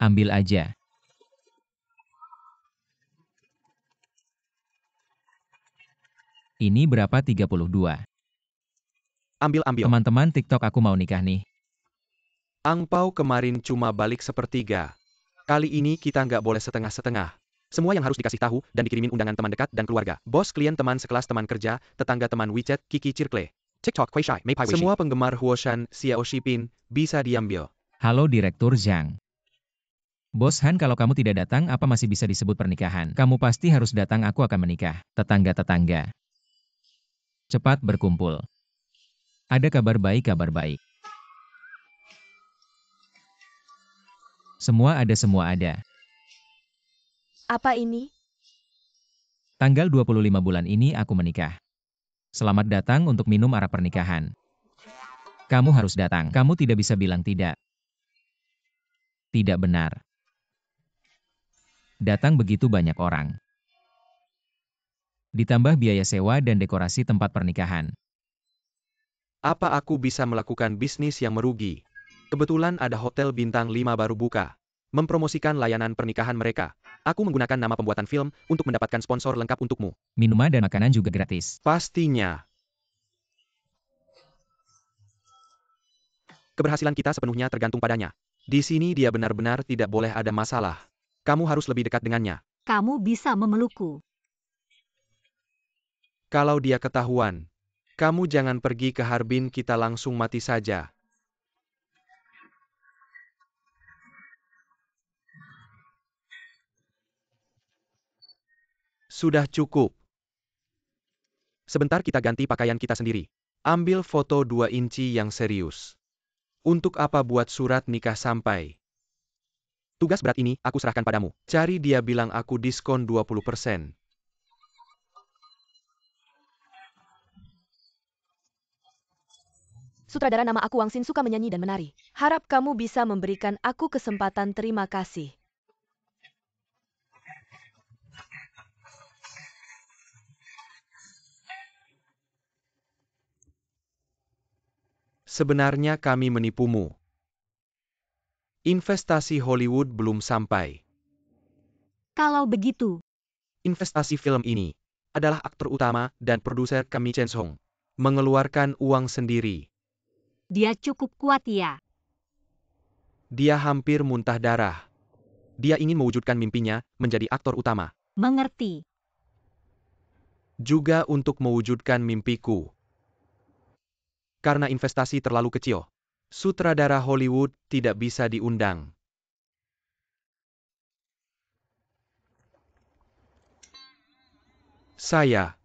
Ambil aja. Ini berapa? 32. Ambil. Teman-teman TikTok, aku mau nikah nih. Angpau kemarin cuma balik sepertiga. Kali ini kita nggak boleh setengah-setengah. Semua yang harus dikasih tahu dan dikirimin undangan teman dekat dan keluarga. Bos, klien, teman sekelas, teman kerja, tetangga, teman WeChat, Kiki, Circle, TikTok, Kuaishai, Meipai, Weishi. Semua penggemar Huoshan, Xiao Shipin, bisa diambil. Halo Direktur Zhang. Bos Han, kalau kamu tidak datang, apa masih bisa disebut pernikahan? Kamu pasti harus datang, aku akan menikah. Tetangga-tetangga, cepat berkumpul. Ada kabar baik, kabar baik. Semua ada. Apa ini? Tanggal 25 bulan ini aku menikah. Selamat datang untuk minum arak pernikahan. Kamu harus datang, kamu tidak bisa bilang tidak. Tidak benar. Datang begitu banyak orang. Ditambah biaya sewa dan dekorasi tempat pernikahan. Apa aku bisa melakukan bisnis yang merugi? Kebetulan ada hotel bintang 5 baru buka. Mempromosikan layanan pernikahan mereka. Aku menggunakan nama pembuatan film untuk mendapatkan sponsor lengkap untukmu. Minuman dan makanan juga gratis. Pastinya. Keberhasilan kita sepenuhnya tergantung padanya. Di sini dia benar-benar tidak boleh ada masalah. Kamu harus lebih dekat dengannya. Kamu bisa memelukku. Kalau dia ketahuan, kamu jangan pergi ke Harbin, kita langsung mati saja. Sudah cukup. Sebentar kita ganti pakaian kita sendiri. Ambil foto 2 inci yang serius. Untuk apa buat surat nikah sampai? Tugas berat ini aku serahkan padamu. Cari dia, bilang aku diskon 20%. Sutradara nama aku Wang Xin suka menyanyi dan menari. Harap kamu bisa memberikan aku kesempatan. Terima kasih. Sebenarnya kami menipumu. Investasi Hollywood belum sampai. Kalau begitu, Investasi film ini adalah aktor utama dan produser kami, Qianzong, mengeluarkan uang sendiri. dia cukup kuat ya. Dia hampir muntah darah. Dia ingin mewujudkan mimpinya menjadi aktor utama. Mengerti. Juga untuk mewujudkan mimpiku. Karena investasi terlalu kecil, sutradara Hollywood tidak bisa diundang. Saya.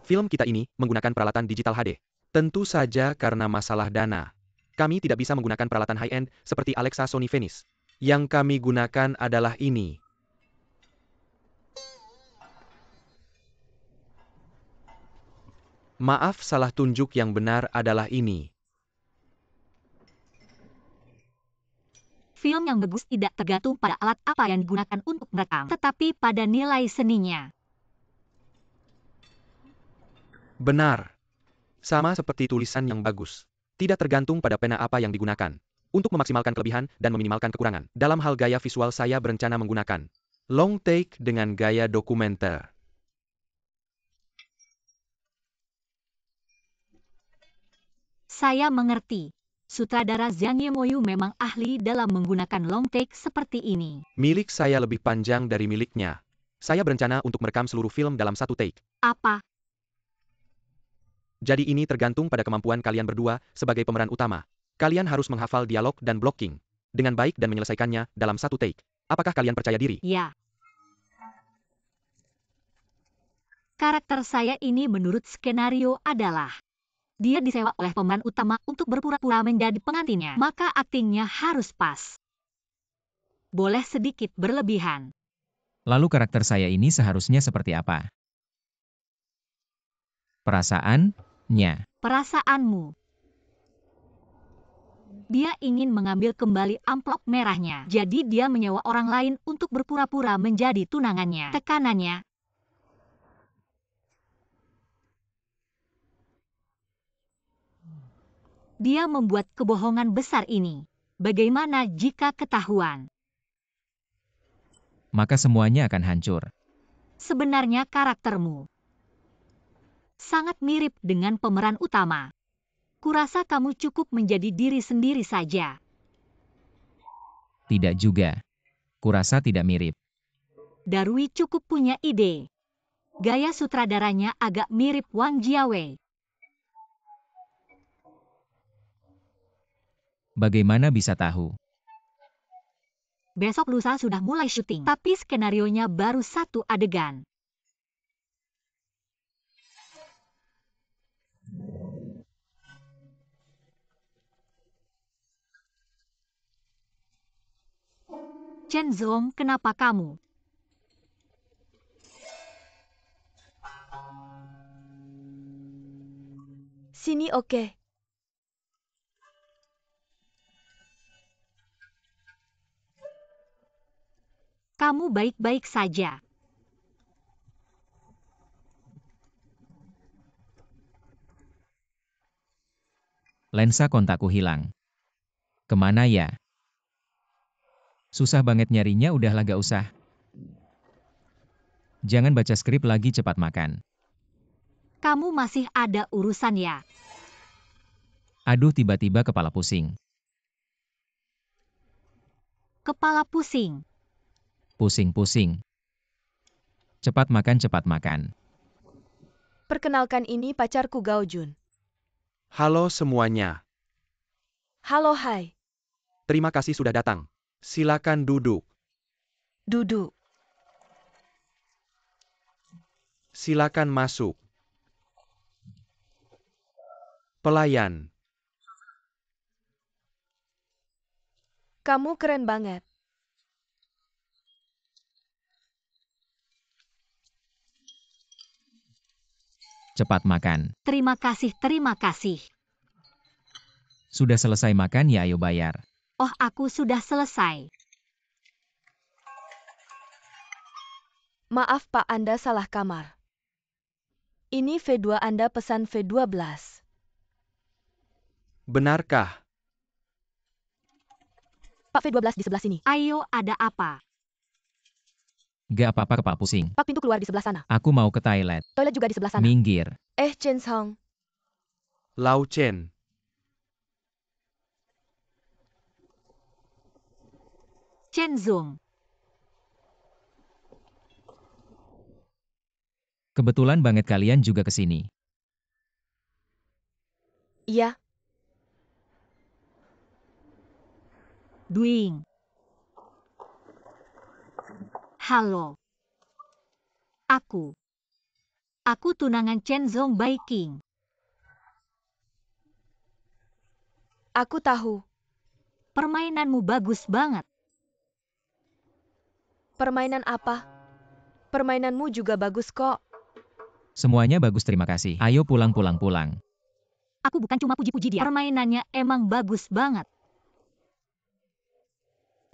Film kita ini menggunakan peralatan digital HD. Tentu saja karena masalah dana. Kami tidak bisa menggunakan peralatan high-end seperti Alexa Sony Venice. Yang kami gunakan adalah ini. Maaf, salah tunjuk yang benar adalah ini. Film yang bagus tidak tergantung pada alat apa yang digunakan untuk merekam, tetapi pada nilai seninya. Benar. Sama seperti tulisan yang bagus. Tidak tergantung pada pena apa yang digunakan. Untuk memaksimalkan kelebihan dan meminimalkan kekurangan. Dalam hal gaya visual saya berencana menggunakan long take dengan gaya dokumenter. Saya mengerti. Sutradara Zhang Yimou memang ahli dalam menggunakan long take seperti ini. Milik saya lebih panjang dari miliknya. Saya berencana untuk merekam seluruh film dalam satu take. Apa? Jadi ini tergantung pada kemampuan kalian berdua sebagai pemeran utama. Kalian harus menghafal dialog dan blocking dengan baik dan menyelesaikannya dalam satu take. Apakah kalian percaya diri? Ya. Karakter saya ini menurut skenario adalah dia disewa oleh pemeran utama untuk berpura-pura menjadi pengantinnya, maka aktingnya harus pas. Boleh sedikit berlebihan. Lalu karakter saya ini seharusnya seperti apa? Perasaannya. Perasaanmu. Dia ingin mengambil kembali amplop merahnya, jadi dia menyewa orang lain untuk berpura-pura menjadi tunangannya. Tekanannya. Dia membuat kebohongan besar ini. Bagaimana jika ketahuan? Maka semuanya akan hancur. Sebenarnya karaktermu sangat mirip dengan pemeran utama. Kurasa kamu cukup menjadi diri sendiri saja. Tidak juga. Kurasa tidak mirip. Darwi cukup punya ide. Gaya sutradaranya agak mirip Wang Jiawei. Bagaimana bisa tahu? Besok lusa sudah mulai syuting, tapi skenarionya baru satu adegan. Chen Zong, kenapa kamu? Sini oke. Kamu baik-baik saja. Lensa kontakku hilang. Kemana ya? Susah banget nyarinya, udahlah gak usah. Jangan baca skrip lagi, cepat makan. Kamu masih ada urusan ya? Aduh, tiba-tiba kepala pusing. Kepala pusing. Pusing-pusing. Cepat makan, cepat makan. Perkenalkan ini pacarku Gao Jun. Halo semuanya. Halo hai. Terima kasih sudah datang. Silakan duduk. Duduk. Silakan masuk. Pelayan. Kamu keren banget. Cepat makan. Terima kasih, terima kasih. Sudah selesai makan ya, ayo bayar. Oh, aku sudah selesai. Maaf Pak, Anda salah kamar. Ini V2, Anda pesan V12. Benarkah? Pak, V12 di sebelah sini. Ayo, ada apa? Gak apa-apa, kepala pusing. Pak, pintu keluar di sebelah sana. Aku mau ke toilet. Toilet juga di sebelah sana. Minggir. Chen Zong. Lao Chen. Chen Zong. Kebetulan banget kalian juga ke sini. Iya. Duing. Halo. Aku tunangan Chen Zong Bai King. Aku tahu. Permainanmu bagus banget. Permainan apa? Permainanmu juga bagus kok. Semuanya bagus, terima kasih. Ayo pulang. Aku bukan cuma puji-puji dia. Permainannya emang bagus banget.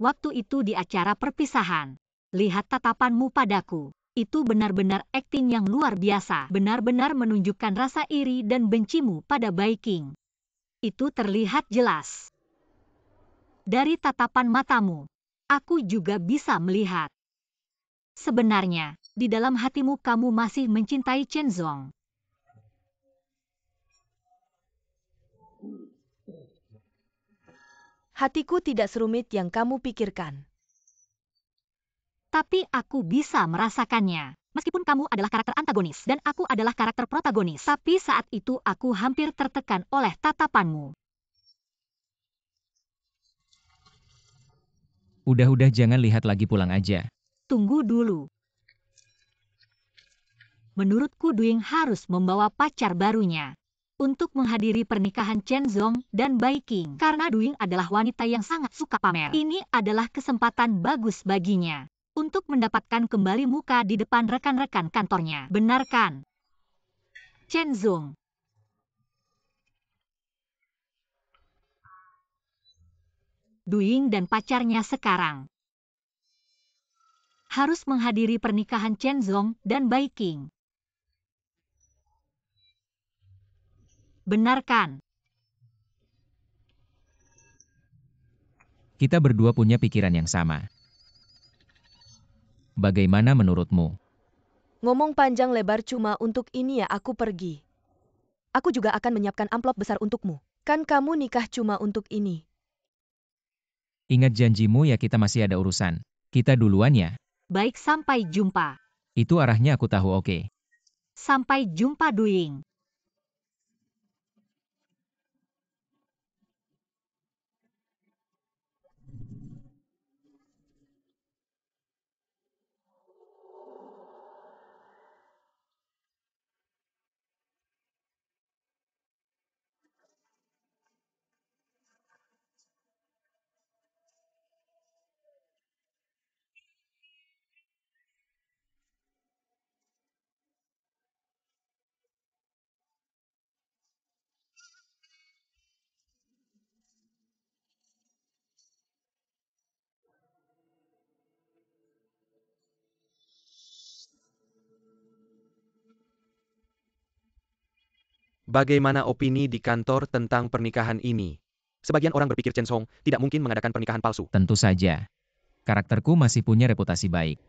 Waktu itu di acara perpisahan. Lihat tatapanmu padaku. Itu benar-benar akting yang luar biasa. Benar-benar menunjukkan rasa iri dan bencimu pada Bai King. Itu terlihat jelas. Dari tatapan matamu, aku juga bisa melihat. Sebenarnya, di dalam hatimu kamu masih mencintai Chen Zong. Hatiku tidak serumit yang kamu pikirkan. Tapi aku bisa merasakannya. Meskipun kamu adalah karakter antagonis dan aku adalah karakter protagonis. Tapi saat itu aku hampir tertekan oleh tatapanmu. Udah jangan lihat lagi, pulang aja. Tunggu dulu. Menurutku Duing harus membawa pacar barunya untuk menghadiri pernikahan Chen Zong dan Bai King. Karena Duing adalah wanita yang sangat suka pamer. Ini adalah kesempatan bagus baginya untuk mendapatkan kembali muka di depan rekan-rekan kantornya. Benar kan, Chen Zong? Duing dan pacarnya sekarang harus menghadiri pernikahan Chen Zong dan Bai King. Benar kan? Kita berdua punya pikiran yang sama. Bagaimana menurutmu? Ngomong panjang lebar cuma untuk ini ya aku pergi. Aku juga akan menyiapkan amplop besar untukmu. Kan kamu nikah cuma untuk ini. Ingat janjimu ya, kita masih ada urusan. Kita duluan ya. Baik, sampai jumpa. Itu arahnya aku tahu, oke. Sampai jumpa Duing. Bagaimana opini di kantor tentang pernikahan ini? Sebagian orang berpikir Chen Zong tidak mungkin mengadakan pernikahan palsu. Tentu saja. Karakterku masih punya reputasi baik.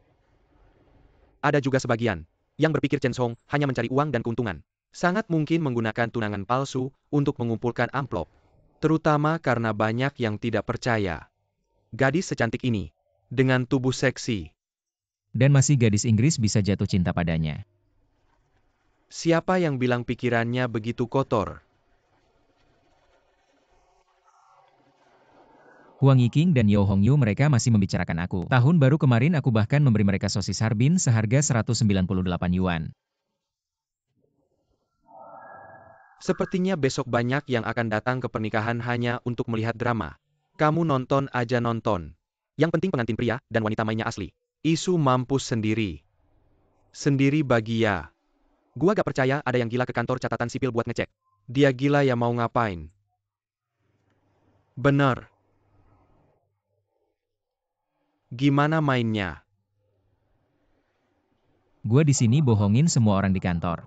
Ada juga sebagian yang berpikir Chen Zong hanya mencari uang dan keuntungan. Sangat mungkin menggunakan tunangan palsu untuk mengumpulkan amplop. Terutama karena banyak yang tidak percaya. Gadis secantik ini, dengan tubuh seksi, Dan masih gadis Inggris bisa jatuh cinta padanya. siapa yang bilang pikirannya begitu kotor? Huang Yiking dan Yeo Hongyu mereka masih membicarakan aku. Tahun baru kemarin aku bahkan memberi mereka sosis Harbin seharga 198 yuan. Sepertinya besok banyak yang akan datang ke pernikahan hanya untuk melihat drama. Kamu nonton aja nonton. Yang penting pengantin pria dan wanita mainnya asli. Isu mampus sendiri. Sendiri bagi ya. Gua gak percaya ada yang gila ke kantor catatan sipil buat ngecek. Dia gila ya mau ngapain? Bener. Gimana mainnya? Gua di sini bohongin semua orang di kantor.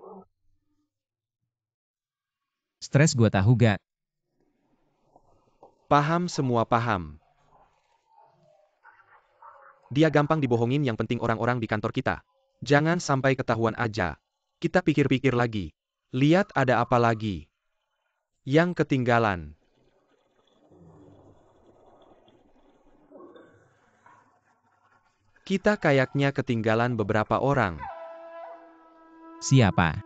Stres gua tahu gak? Paham, semua paham. Dia gampang dibohongin, yang penting orang-orang di kantor kita. Jangan sampai ketahuan aja. Kita pikir-pikir lagi. Lihat ada apa lagi yang ketinggalan. Kita kayaknya ketinggalan beberapa orang. Siapa?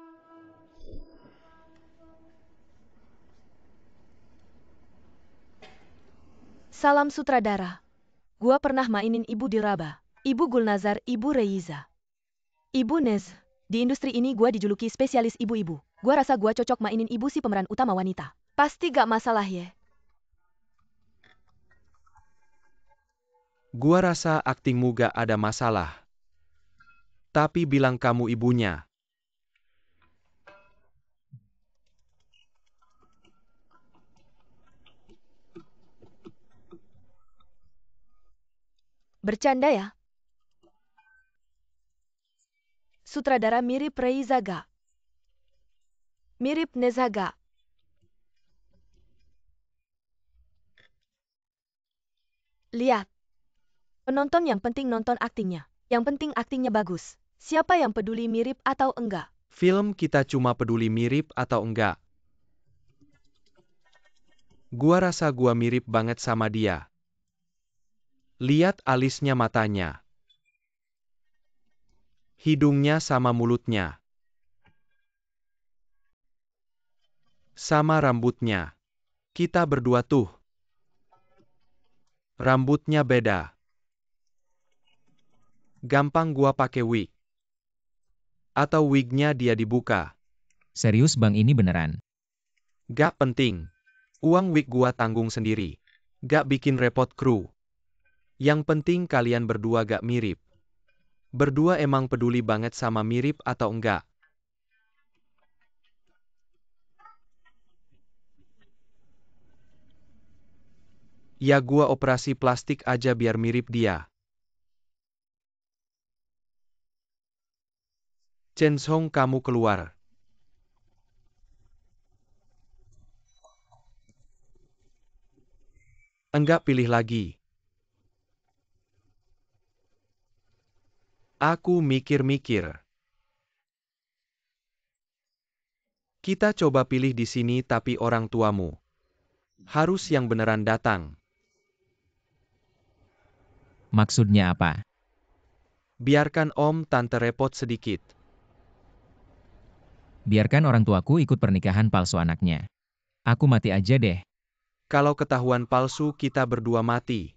Salam sutradara. Gua pernah mainin ibu di Raba. Ibu Gulnazar, Ibu Reiza. Ibu Nez, di industri ini gua dijuluki spesialis ibu-ibu. Gua rasa gua cocok mainin ibu si pemeran utama wanita. Pasti gak masalah ya? Gua rasa aktingmu gak ada masalah. Tapi bilang kamu ibunya. Bercanda ya? Sutradara mirip Reiza gak? Mirip Neza gak? Lihat. Penonton yang penting nonton aktingnya. Yang penting aktingnya bagus. Siapa yang peduli mirip atau enggak? Film kita cuma peduli mirip atau enggak. Gua rasa gua mirip banget sama dia. Lihat alisnya matanya. Hidungnya sama mulutnya. Sama rambutnya. Kita berdua tuh. Rambutnya beda. Gampang gua pakai wig. Atau wignya dia dibuka. Serius bang, ini beneran. Gak penting. Uang wig gua tanggung sendiri. Gak bikin repot kru. Yang penting kalian berdua gak mirip. Berdua emang peduli banget sama mirip atau enggak. Ya gua operasi plastik aja biar mirip dia. Chen Song, kamu keluar. Enggak, pilih lagi. Aku mikir-mikir. Kita coba pilih di sini, tapi orang tuamu harus yang beneran datang. Maksudnya apa? Biarkan om tante repot sedikit. Biarkan orang tuaku ikut pernikahan palsu anaknya. Aku mati aja deh. Kalau ketahuan palsu, kita berdua mati.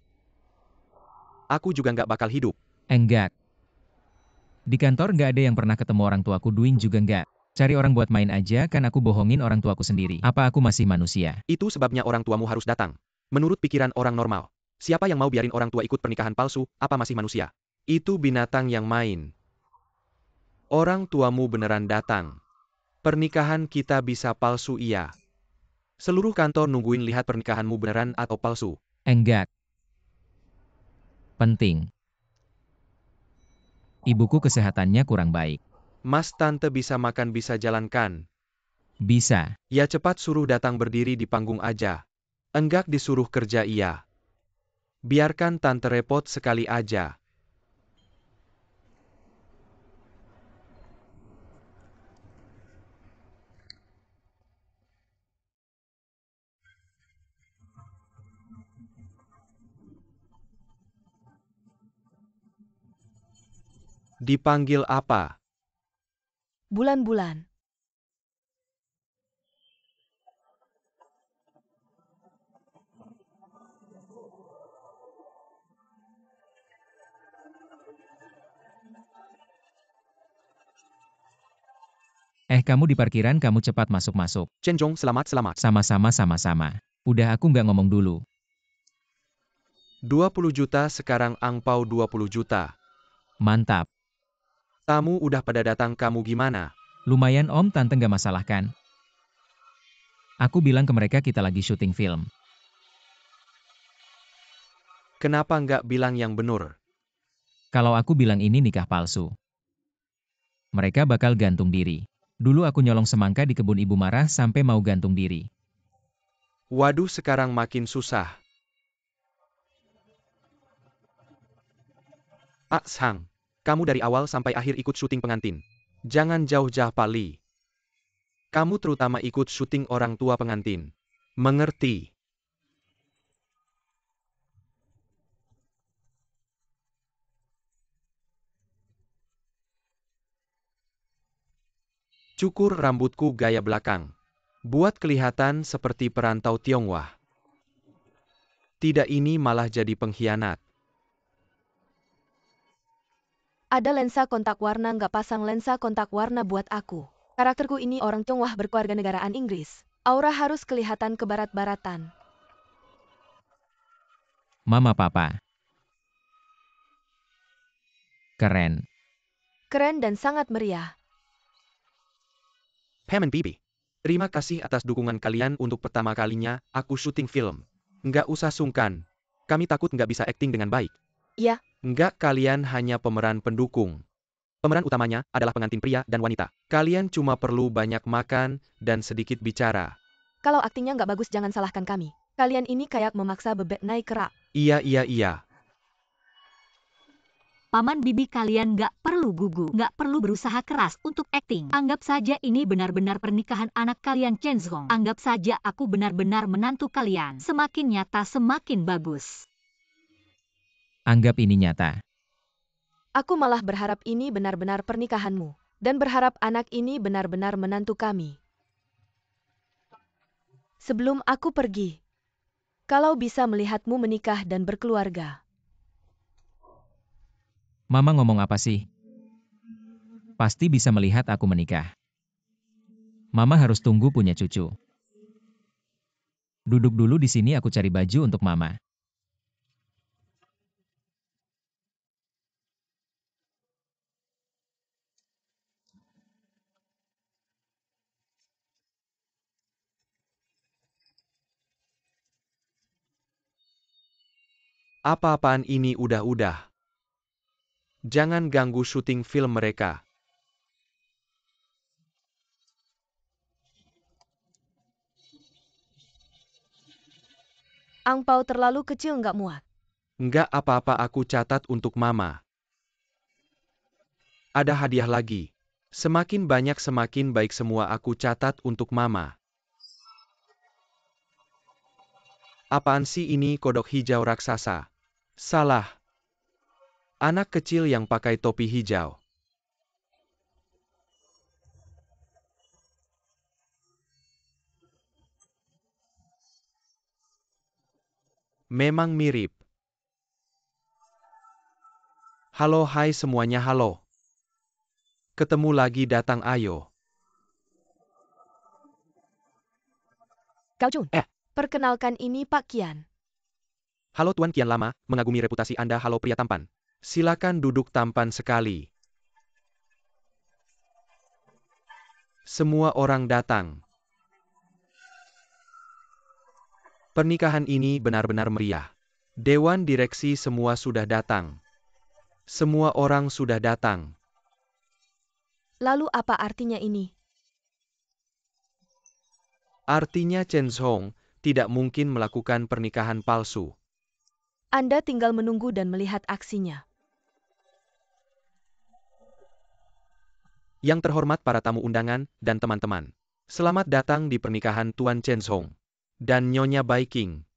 Aku juga nggak bakal hidup. Enggak. Di kantor nggak ada yang pernah ketemu orang tuaku, Duin juga nggak. Cari orang buat main aja, kan aku bohongin orang tuaku sendiri. Apa aku masih manusia? Itu sebabnya orang tuamu harus datang. Menurut pikiran orang normal, siapa yang mau biarin orang tua ikut pernikahan palsu, apa masih manusia? Itu binatang yang main. Orang tuamu beneran datang. Pernikahan kita bisa palsu, iya. Seluruh kantor nungguin lihat pernikahanmu beneran atau palsu. Enggak. Penting. Ibuku kesehatannya kurang baik. Mas, tante bisa makan, bisa jalankan. Bisa. Ya cepat suruh datang berdiri di panggung aja. Enggak disuruh kerja, iya. Biarkan tante repot sekali aja. Dipanggil apa? Bulan-bulan. Kamu di parkiran, kamu cepat masuk-masuk. Chen Zhong, selamat. Sama-sama. Udah, aku nggak ngomong dulu. 20 juta sekarang, angpau 20 juta. Mantap. Tamu udah pada datang, kamu gimana? Lumayan om, tante nggak masalah kan? Aku bilang ke mereka kita lagi syuting film. Kenapa nggak bilang yang bener? Kalau aku bilang ini nikah palsu, mereka bakal gantung diri. Dulu aku nyolong semangka di kebun ibu, marah sampai mau gantung diri. Waduh, sekarang makin susah. Sang, kamu dari awal sampai akhir ikut syuting pengantin. Jangan jauh-jauh Pali. Kamu terutama ikut syuting orang tua pengantin. Mengerti? Cukur rambutku gaya belakang. Buat kelihatan seperti perantau Tionghoa. Tidak, ini malah jadi pengkhianat. Ada lensa kontak warna nggak pasang lensa kontak warna buat aku. Karakterku ini orang Tionghoa berkeluarga negaraan Inggris. Aura harus kelihatan kebarat-baratan. Mama papa. Keren. Keren dan sangat meriah. Pam and Bibi. Terima kasih atas dukungan kalian untuk pertama kalinya aku syuting film. Nggak usah sungkan. Kami takut nggak bisa akting dengan baik. Ya. Nggak, kalian hanya pemeran pendukung. Pemeran utamanya adalah pengantin pria dan wanita. Kalian cuma perlu banyak makan dan sedikit bicara. Kalau aktingnya nggak bagus jangan salahkan kami. Kalian ini kayak memaksa bebek naik kerak. Iya. Paman Bibi, kalian nggak perlu gugup, nggak perlu berusaha keras untuk akting. Anggap saja ini benar-benar pernikahan anak kalian Chen Zhong. Anggap saja aku benar-benar menantu kalian. Semakin nyata semakin bagus. Anggap ini nyata. Aku malah berharap ini benar-benar pernikahanmu. Dan berharap anak ini benar-benar menantu kami. Sebelum aku pergi, kalau bisa melihatmu menikah dan berkeluarga. Mama ngomong apa sih? Pasti bisa melihat aku menikah. Mama harus tunggu punya cucu. Duduk dulu di sini, aku cari baju untuk Mama. Apa-apaan ini udah. Jangan ganggu syuting film mereka. Angpau terlalu kecil nggak muat. Nggak apa-apa, aku catat untuk Mama. Ada hadiah lagi. Semakin banyak semakin baik, semua aku catat untuk Mama. Apaan sih ini, kodok hijau raksasa? Salah. Anak kecil yang pakai topi hijau. Memang mirip. Halo, hai semuanya, halo. Ketemu lagi, datang ayo. Gao Jun. Perkenalkan ini Pak Kian. Halo Tuan Kian lama, mengagumi reputasi Anda. Halo pria tampan. Silakan duduk, tampan sekali. Semua orang datang. Pernikahan ini benar-benar meriah. Dewan direksi semua sudah datang. Semua orang sudah datang. Lalu apa artinya ini? Artinya Chen Zhong tidak mungkin melakukan pernikahan palsu. Anda tinggal menunggu dan melihat aksinya. Yang terhormat para tamu undangan dan teman-teman. Selamat datang di pernikahan Tuan Chen Zhong dan Nyonya Bai Qing.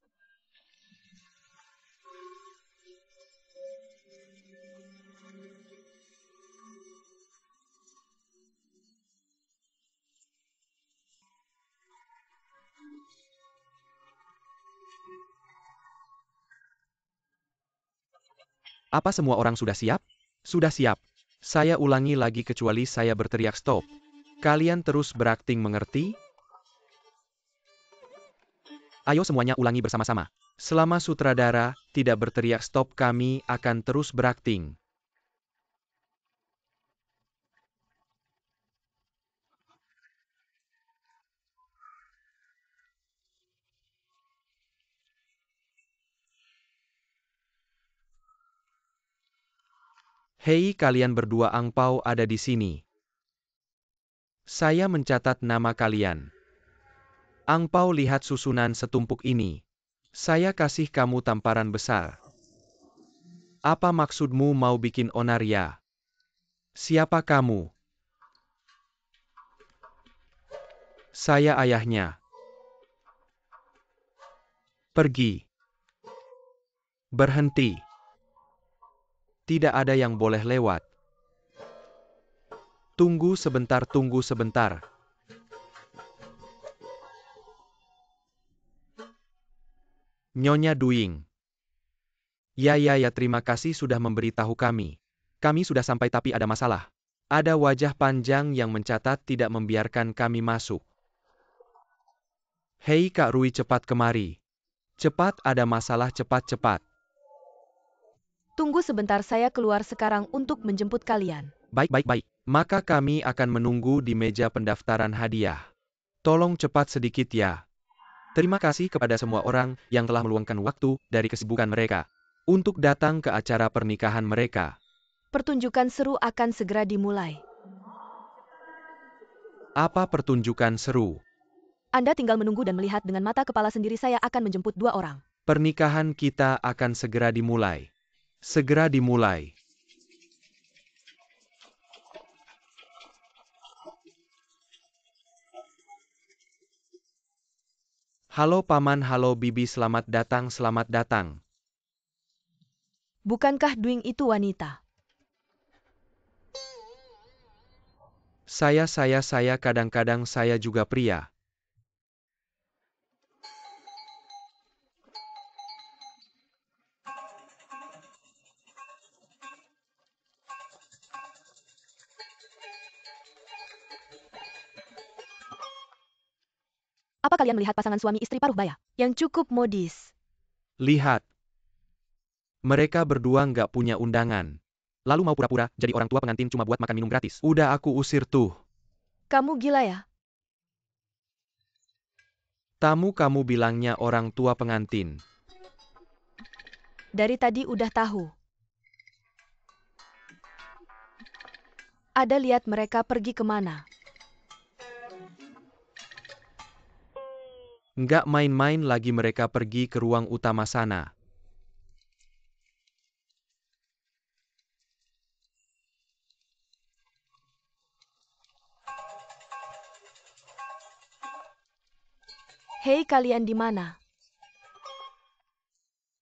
Apa semua orang sudah siap? Sudah siap. Saya ulangi lagi kecuali saya berteriak stop. Kalian terus berakting, mengerti? Ayo semuanya ulangi bersama-sama. Selama sutradara tidak berteriak stop, kami akan terus berakting. Hei kalian berdua, angpau ada di sini. Saya mencatat nama kalian. Angpau, lihat susunan setumpuk ini. Saya kasih kamu tamparan besar. Apa maksudmu, mau bikin onar ya? Siapa kamu? Saya ayahnya. Pergi. Berhenti. Tidak ada yang boleh lewat. Tunggu sebentar, tunggu sebentar. Nyonya Duing. Ya, terima kasih sudah memberitahu kami. Kami sudah sampai tapi ada masalah. Ada wajah panjang yang mencatat tidak membiarkan kami masuk. Hei Kak Rui, cepat kemari. Cepat, ada masalah, cepat-cepat. Tunggu sebentar, saya keluar sekarang untuk menjemput kalian. Baik. Maka kami akan menunggu di meja pendaftaran hadiah. Tolong cepat sedikit ya. Terima kasih kepada semua orang yang telah meluangkan waktu dari kesibukan mereka untuk datang ke acara pernikahan mereka. Pertunjukan seru akan segera dimulai. Apa pertunjukan seru? Anda tinggal menunggu dan melihat dengan mata kepala sendiri. Saya akan menjemput 2 orang. Pernikahan kita akan segera dimulai. Segera dimulai. Halo Paman, halo Bibi, selamat datang, selamat datang. Bukankah Dwing itu wanita? Saya kadang-kadang saya juga pria. Apa kalian melihat pasangan suami istri paruh baya yang cukup modis? Lihat. Mereka berdua nggak punya undangan. Lalu mau pura-pura jadi orang tua pengantin cuma buat makan minum gratis. Udah aku usir tuh. Kamu gila ya? Kamu bilangnya orang tua pengantin. Dari tadi udah tahu. Ada lihat mereka pergi kemana? Nggak main-main lagi, mereka pergi ke ruang utama sana. Hei, kalian di mana?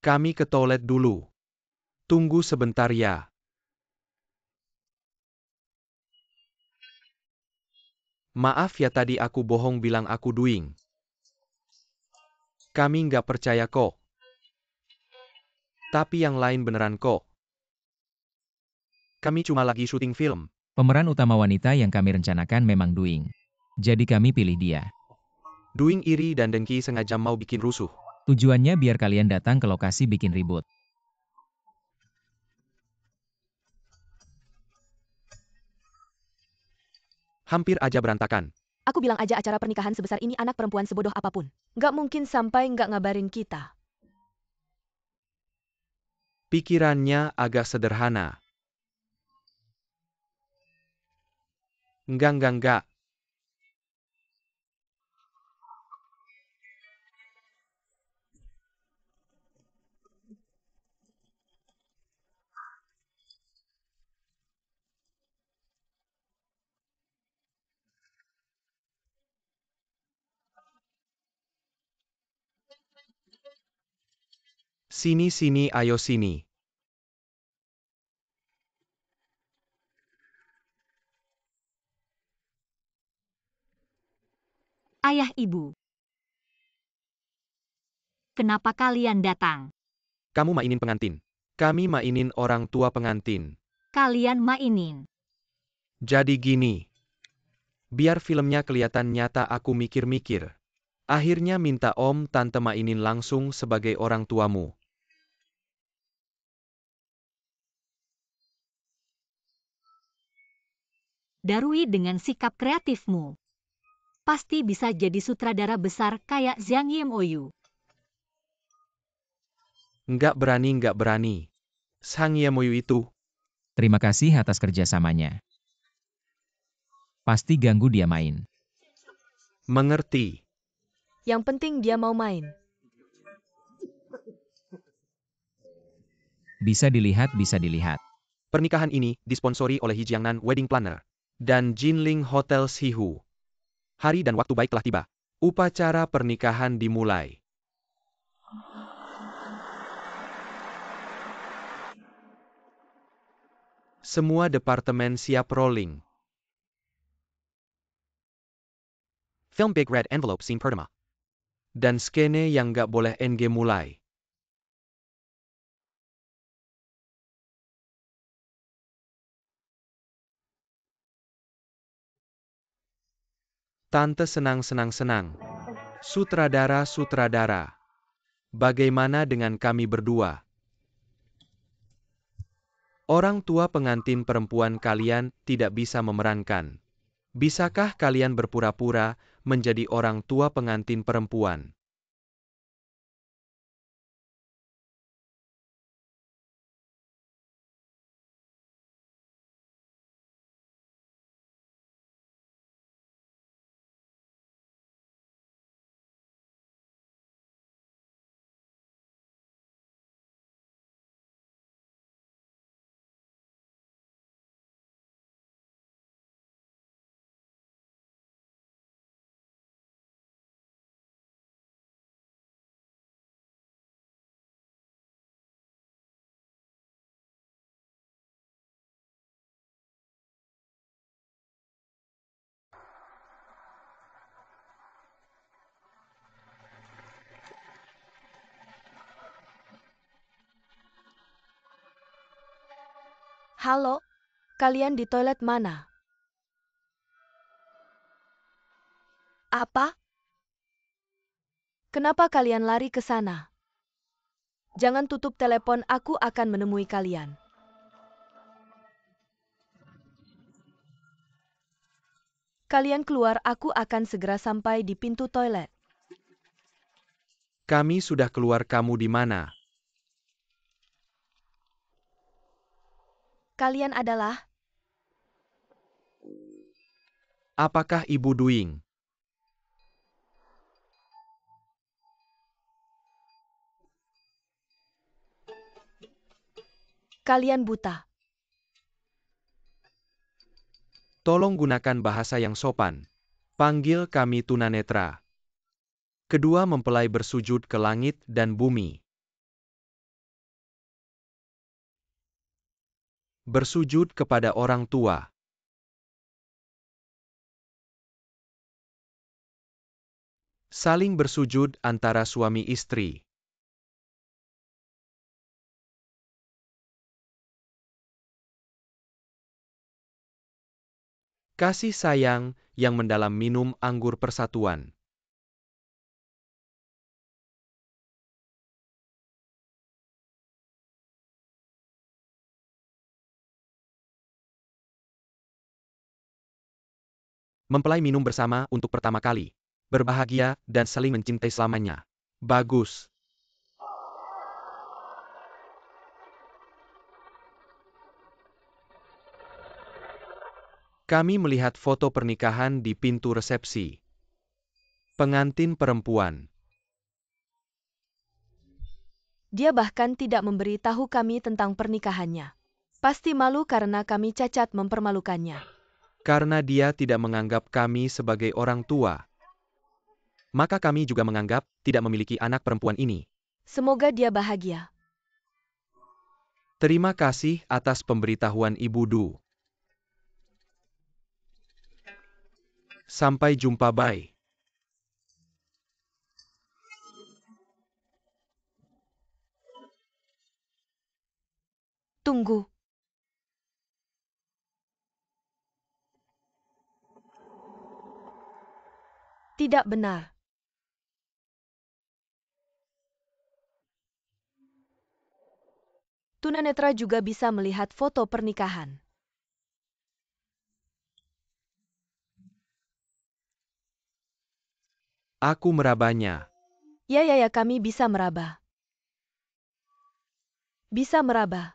Kami ke toilet dulu. Tunggu sebentar ya. Maaf ya, tadi aku bohong bilang aku Dwing. Kami nggak percaya kok. Tapi yang lain beneran kok. Kami cuma lagi syuting film. Pemeran utama wanita yang kami rencanakan memang Dwing. Jadi kami pilih dia. Dwing iri dan dengki, sengaja mau bikin rusuh. Tujuannya biar kalian datang ke lokasi bikin ribut. Hampir aja berantakan. Aku bilang aja acara pernikahan sebesar ini anak perempuan sebodoh apapun. Nggak mungkin sampai nggak ngabarin kita. Pikirannya agak sederhana. Enggak. Sini, ayo sini. Ayah ibu. Kenapa kalian datang? Kamu mainin pengantin. Kami mainin orang tua pengantin. Kalian mainin. Jadi gini. Biar filmnya kelihatan nyata, aku mikir-mikir. Akhirnya minta om tante mainin langsung sebagai orang tuamu. Darui dengan sikap kreatifmu. Pasti bisa jadi sutradara besar kayak Zhang Yimou. Nggak berani. Sang Yemoyu itu. Terima kasih atas kerjasamanya. Pasti ganggu dia main. Mengerti. Yang penting dia mau main. Bisa dilihat. Pernikahan ini disponsori oleh Hijiangnan Wedding Planner dan Jinling Hotel Sihu. Hari dan waktu baik telah tiba. Upacara pernikahan dimulai. Semua departemen siap rolling. Film Big Red Envelope scene pertama. Dan skene yang gak boleh NG mulai. Tante senang. Sutradara. Bagaimana dengan kami berdua? Orang tua pengantin perempuan kalian tidak bisa memerankan. Bisakah kalian berpura-pura menjadi orang tua pengantin perempuan? Halo, kalian di toilet mana? Apa? Kenapa kalian lari ke sana? Jangan tutup telepon, aku akan menemui kalian. Kalian keluar, aku akan segera sampai di pintu toilet. Kami sudah keluar, kamu di mana? Kalian adalah? Apakah Ibu Dwing? Kalian buta. Tolong gunakan bahasa yang sopan. Panggil kami tunanetra. Kedua mempelai bersujud ke langit dan bumi. Bersujud kepada orang tua. Saling bersujud antara suami istri. Kasih sayang yang mendalam, minum anggur persatuan. Mempelai minum bersama untuk pertama kali. Berbahagia dan saling mencintai selamanya. Bagus. Kami melihat foto pernikahan di pintu resepsi. Pengantin perempuan. Dia bahkan tidak memberi tahu kami tentang pernikahannya. Pasti malu karena kami cacat mempermalukannya. Karena dia tidak menganggap kami sebagai orang tua, maka kami juga menganggap tidak memiliki anak perempuan ini. Semoga dia bahagia. Terima kasih atas pemberitahuan Ibu Du. Sampai jumpa, bye. Tunggu. Tidak benar. Tunanetra juga bisa melihat foto pernikahan. Aku merabanya. Ya, kami bisa meraba. Bisa meraba.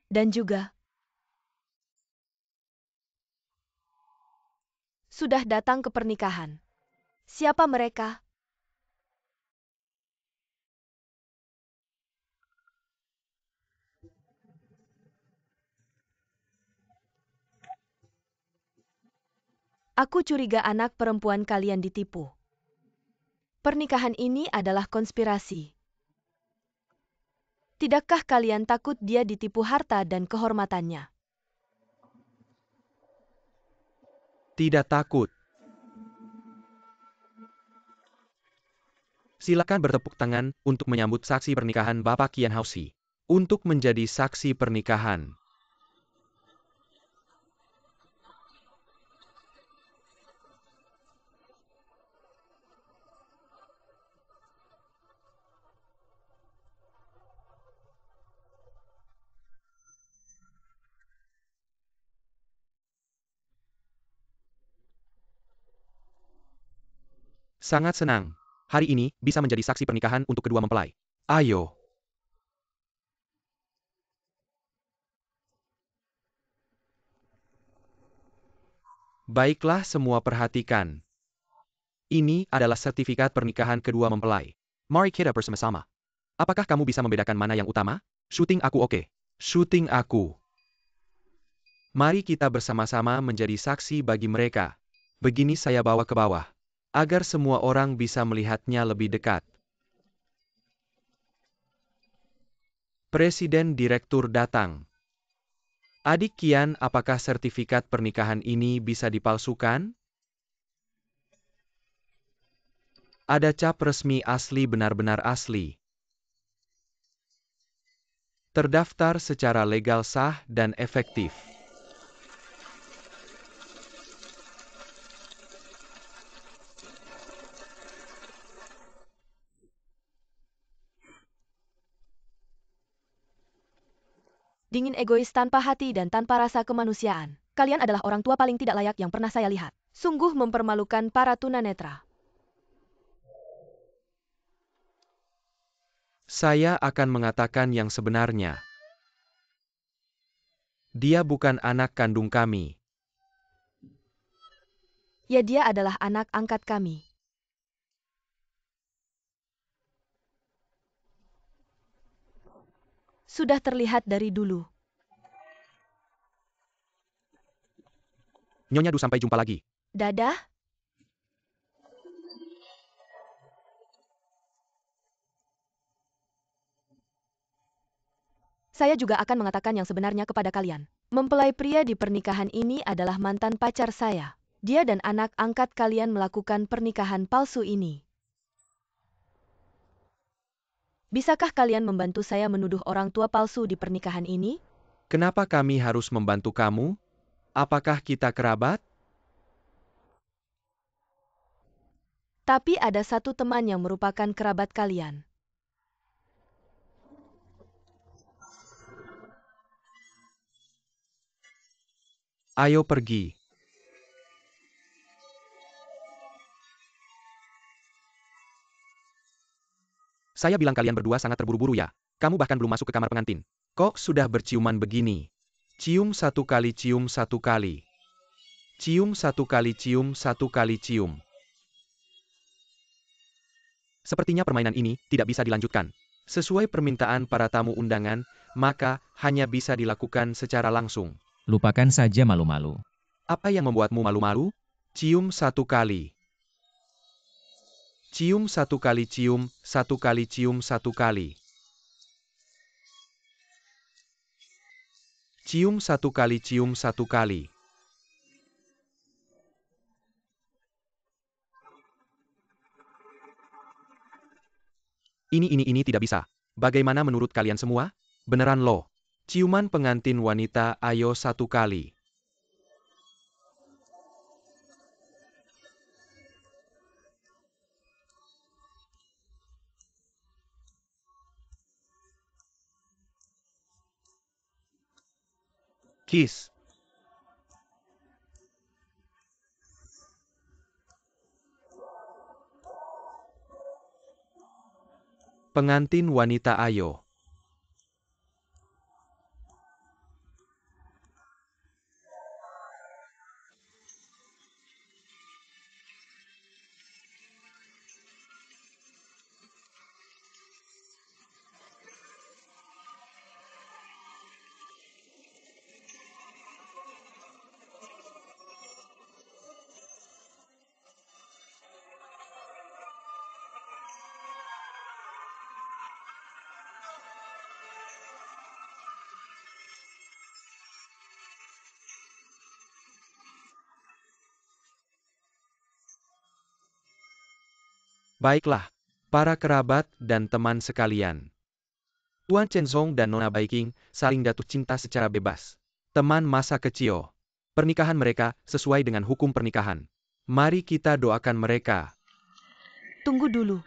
Dan juga sudah datang ke pernikahan. Siapa mereka? Aku curiga anak perempuan kalian ditipu. Pernikahan ini adalah konspirasi. Tidakkah kalian takut dia ditipu harta dan kehormatannya? Tidak takut. Silakan bertepuk tangan untuk menyambut saksi pernikahan Bapak Kian Hausi. untuk menjadi saksi pernikahan. Sangat senang. Hari ini bisa menjadi saksi pernikahan untuk kedua mempelai. Ayo. Baiklah, semua perhatikan. Ini adalah sertifikat pernikahan kedua mempelai. Mari kita bersama-sama. Apakah kamu bisa membedakan mana yang utama? Syuting aku oke. Syuting aku. Mari kita bersama-sama menjadi saksi bagi mereka. Begini saya bawa ke bawah. Agar semua orang bisa melihatnya lebih dekat. Presiden Direktur datang. Adik Kian, apakah sertifikat pernikahan ini bisa dipalsukan? Ada cap resmi asli, benar-benar asli. Terdaftar secara legal, sah, dan efektif. Dingin, egois, tanpa hati dan tanpa rasa kemanusiaan. Kalian adalah orang tua paling tidak layak yang pernah saya lihat. Sungguh mempermalukan para tunanetra. Saya akan mengatakan yang sebenarnya. Dia bukan anak kandung kami. Ya, dia adalah anak angkat kami. Sudah terlihat dari dulu. Nyonya Du, sampai jumpa lagi. Dadah. Saya juga akan mengatakan yang sebenarnya kepada kalian. Mempelai pria di pernikahan ini adalah mantan pacar saya. Dia dan anak angkat kalian melakukan pernikahan palsu ini. Bisakah kalian membantu saya menuduh orang tua palsu di pernikahan ini? Kenapa kami harus membantu kamu? Apakah kita kerabat? Tapi ada satu teman yang merupakan kerabat kalian. Ayo pergi. Saya bilang kalian berdua sangat terburu-buru ya. Kamu bahkan belum masuk ke kamar pengantin. Kok sudah berciuman begini? Cium satu kali, cium satu kali. Cium satu kali, cium satu kali, cium. Sepertinya permainan ini tidak bisa dilanjutkan. Sesuai permintaan para tamu undangan, maka hanya bisa dilakukan secara langsung. Lupakan saja malu-malu. Apa yang membuatmu malu-malu? Cium satu kali. Cium satu kali, cium satu kali, cium satu kali. Cium satu kali, cium satu kali. Ini tidak bisa. Bagaimana menurut kalian semua? Beneran loh. Ciuman pengantin wanita, ayo satu kali. Kiss. Pengantin wanita, ayo. Baiklah, para kerabat dan teman sekalian. Tuan Chen Song dan Nona Baiking saling jatuh cinta secara bebas. Teman masa kecil. Pernikahan mereka sesuai dengan hukum pernikahan. Mari kita doakan mereka. Tunggu dulu.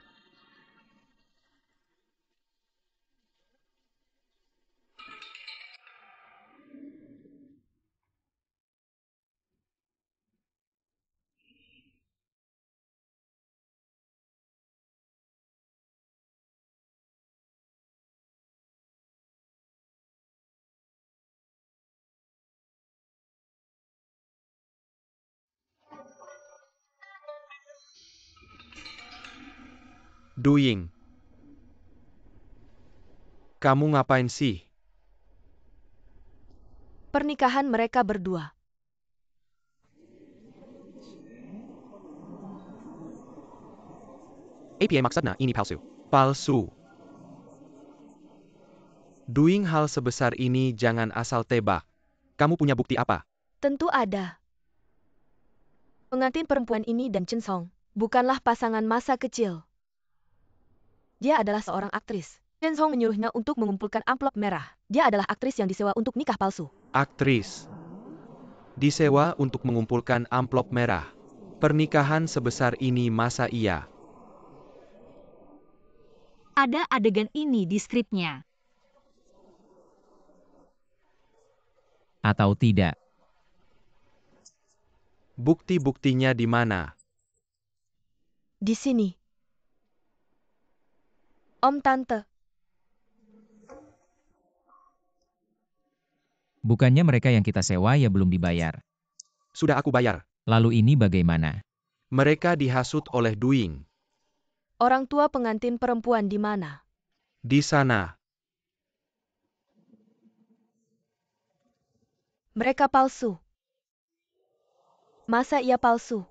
Duying. Kamu ngapain sih? Pernikahan mereka berdua. APA maksudnya ini palsu. Palsu. Duying hal sebesar ini jangan asal tebak. Kamu punya bukti apa? Tentu ada. Pengantin perempuan ini dan Chen Song bukanlah pasangan masa kecil. Dia adalah seorang aktris. Chen Song menyuruhnya untuk mengumpulkan amplop merah. Dia adalah aktris yang disewa untuk nikah palsu. Aktris. Disewa untuk mengumpulkan amplop merah. Pernikahan sebesar ini masa iya? Ada adegan ini di skripnya. Atau tidak? Bukti-buktinya di mana? Di sini. Om Tante, Bukannya mereka yang kita sewa ya belum dibayar. Sudah aku bayar. Lalu ini bagaimana? Mereka dihasut oleh Duying. orang tua pengantin perempuan di mana? Di sana. Mereka palsu. Masa ia palsu?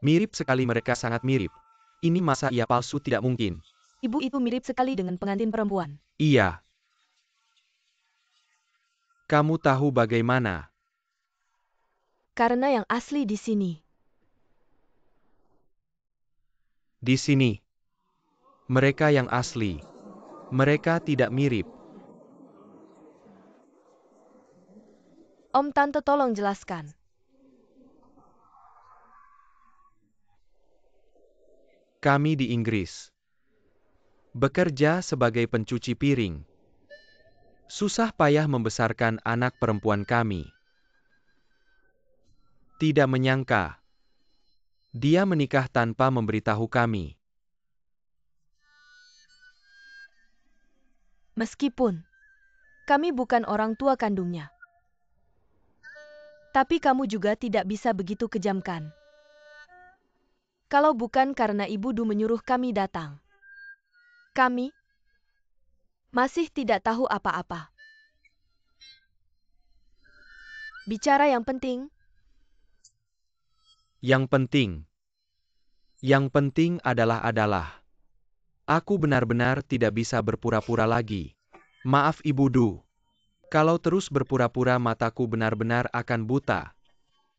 Mirip sekali, mereka sangat mirip. Ini masa iya palsu, tidak mungkin. Ibu itu mirip sekali dengan pengantin perempuan. Iya. Kamu tahu bagaimana? Karena yang asli di sini. Di sini. Mereka yang asli. Mereka tidak mirip. Om Tante tolong jelaskan. Kami di Inggris. Bekerja sebagai pencuci piring. Susah payah membesarkan anak perempuan kami. Tidak menyangka. Dia menikah tanpa memberitahu kami. Meskipun kami bukan orang tua kandungnya. Tapi kamu juga tidak bisa begitu kejamkan. Kalau bukan karena Ibu Du menyuruh kami datang. Kami masih tidak tahu apa-apa. Bicara yang penting. Yang penting adalah aku benar-benar tidak bisa berpura-pura lagi. Maaf Ibu Du. Kalau terus berpura-pura mataku benar-benar akan buta.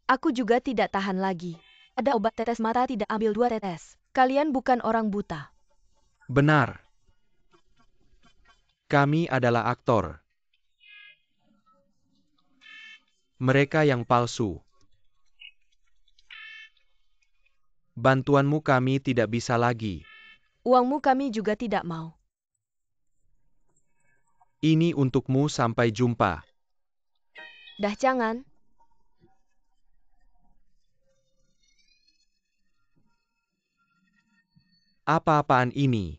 Aku juga tidak tahan lagi. Ada obat tetes mata, tidak ambil 2 tetes. Kalian bukan orang buta. Benar. Kami adalah aktor. Mereka yang palsu. Bantuanmu kami tidak bisa lagi. Uangmu kami juga tidak mau. Ini untukmu, sampai jumpa. Dah jangan. Apa-apaan ini?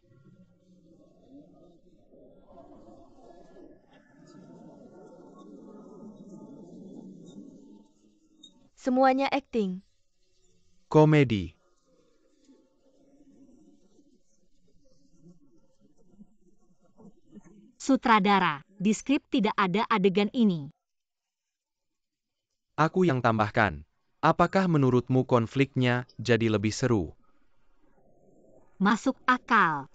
Semuanya akting. Komedi. Sutradara, di skrip tidak ada adegan ini. Aku yang tambahkan. Apakah menurutmu konfliknya jadi lebih seru? Masuk akal.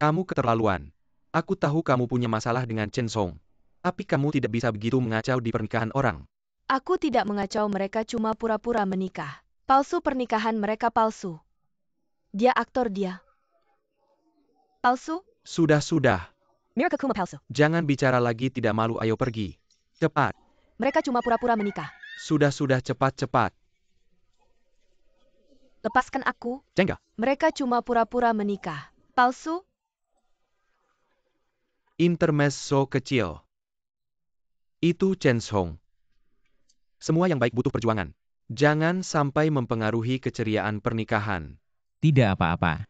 Kamu keterlaluan. Aku tahu kamu punya masalah dengan Chen Song. Tapi kamu tidak bisa begitu mengacau di pernikahan orang. Aku tidak mengacau, mereka cuma pura-pura menikah. Palsu pernikahan mereka palsu. Dia aktor dia. Palsu? Sudah. Mirka Kuma palsu. Jangan bicara lagi tidak malu, ayo pergi. Cepat. Mereka cuma pura-pura menikah. Sudah cepat. Lepaskan aku. Jengga. Mereka cuma pura-pura menikah. Palsu? Intermezzo kecil. Itu Chen Hong. Semua yang baik butuh perjuangan. Jangan sampai mempengaruhi keceriaan pernikahan. Tidak apa-apa.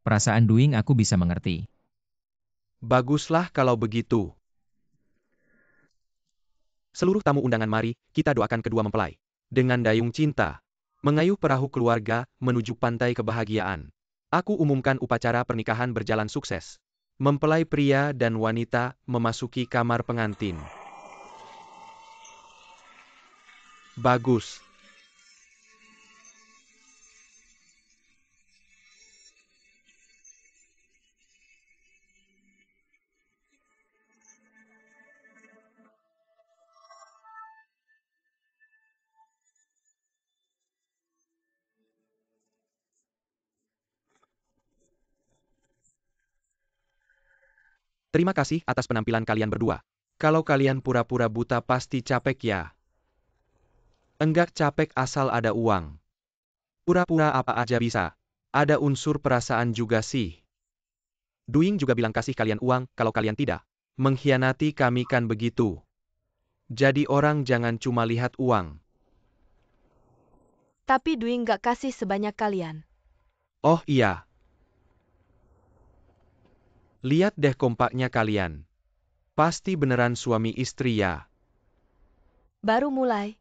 Perasaan Duing aku bisa mengerti. Baguslah kalau begitu. Seluruh tamu undangan mari, kita doakan kedua mempelai. Dengan dayung cinta. Mengayuh perahu keluarga menuju pantai kebahagiaan. Aku umumkan upacara pernikahan berjalan sukses. Mempelai pria dan wanita memasuki kamar pengantin. Bagus. Terima kasih atas penampilan kalian berdua. Kalau kalian pura-pura buta pasti capek ya. Enggak capek asal ada uang. Pura-pura apa aja bisa. Ada unsur perasaan juga sih. Duing juga bilang kasih kalian uang, kalau kalian tidak. Mengkhianati kami kan begitu. Jadi orang jangan cuma lihat uang. Tapi Dwi nggak kasih sebanyak kalian. Oh iya. Lihat deh kompaknya kalian. Pasti beneran suami istri ya. Baru mulai.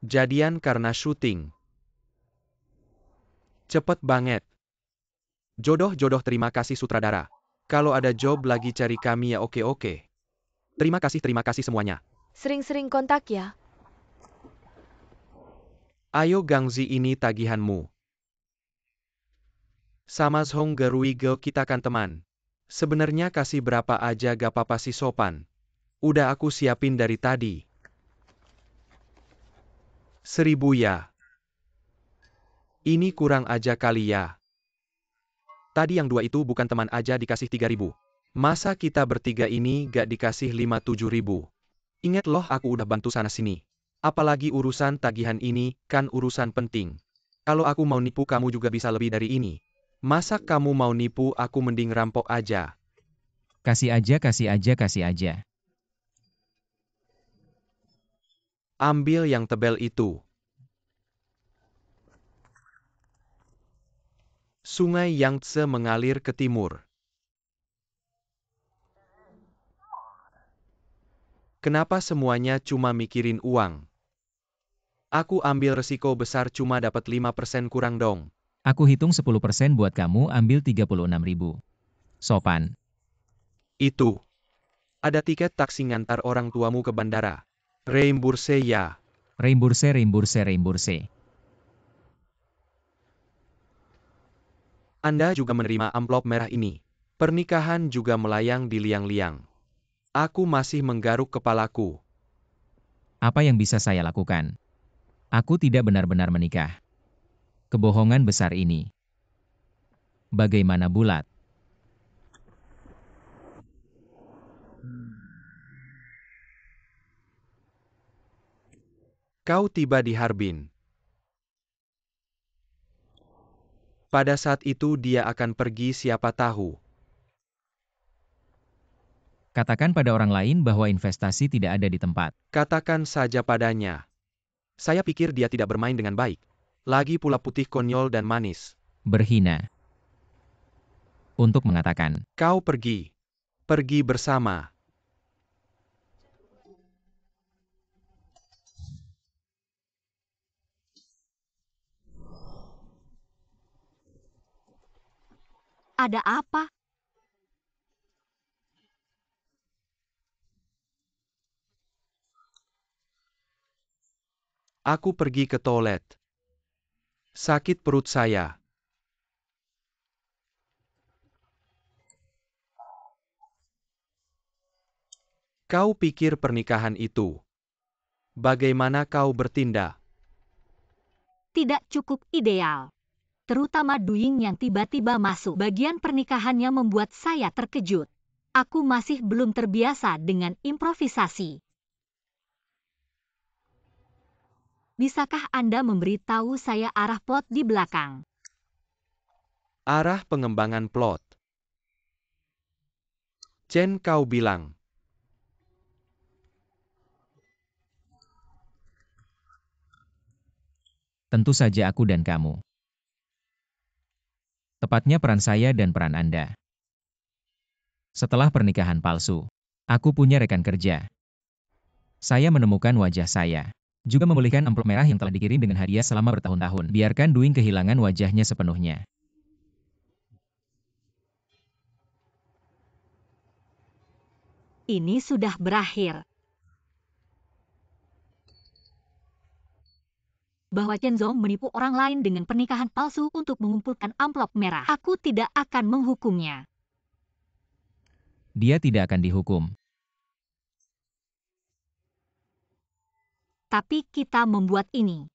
Jadian karena syuting. Cepet banget. Jodoh-jodoh, terima kasih sutradara. Kalau ada job lagi cari kami ya oke. Terima kasih semuanya. Sering-sering kontak ya. Ayo Gangzi, ini tagihanmu. Sama Zhong Gerui Ge, kita kan teman. Sebenarnya kasih berapa aja gak apa-apa sih sopan. Udah aku siapin dari tadi. 1.000 ya. Ini kurang aja kali ya. Tadi yang 2 itu bukan teman aja dikasih 3.000. Masa kita bertiga ini gak dikasih 5-7 ribu? Ingat loh, aku udah bantu sana-sini. Apalagi urusan tagihan ini, kan urusan penting. Kalau aku mau nipu kamu juga bisa lebih dari ini. Masa kamu mau nipu aku, mending rampok aja. Kasih aja. Ambil yang tebel itu. Sungai Yangtze mengalir ke timur. Kenapa semuanya cuma mikirin uang? Aku ambil resiko besar cuma dapat 5% kurang dong. Aku hitung 10% buat kamu, ambil 36.000. Sopan. Itu. Ada tiket taksi ngantar orang tuamu ke bandara. Reimburse ya. Reimburse. Anda juga menerima amplop merah ini. Pernikahan juga melayang di liang-liang. Aku masih menggaruk kepalaku. Apa yang bisa saya lakukan? Aku tidak benar-benar menikah. Kebohongan besar ini. Bagaimana bulat? Kau tiba di Harbin. Pada saat itu dia akan pergi, siapa tahu. Katakan pada orang lain bahwa investasi tidak ada di tempat. Katakan saja padanya. Saya pikir dia tidak bermain dengan baik. Lagi pula putih, konyol dan manis. Berhina. Untuk mengatakan, Kau pergi. Pergi bersama. Ada apa? Aku pergi ke toilet. Sakit perut saya. Kau pikir pernikahan itu? Bagaimana kau bertindak? tidak cukup ideal. Terutama Duying yang tiba-tiba masuk. Bagian pernikahannya membuat saya terkejut. Aku masih belum terbiasa dengan improvisasi. Bisakah Anda memberitahu saya arah plot di belakang? Arah pengembangan plot. Chen Kau bilang. Tentu saja aku dan kamu. Tepatnya peran saya dan peran Anda. Setelah pernikahan palsu, aku punya rekan kerja. Saya menemukan wajah saya. Juga memulihkan amplop merah yang telah dikirim dengan hadiah selama bertahun-tahun. Biarkan Duying kehilangan wajahnya sepenuhnya. Ini sudah berakhir. Bahwa Chen Zong menipu orang lain dengan pernikahan palsu untuk mengumpulkan amplop merah. Aku tidak akan menghukumnya. Dia tidak akan dihukum. Tapi kita membuat ini.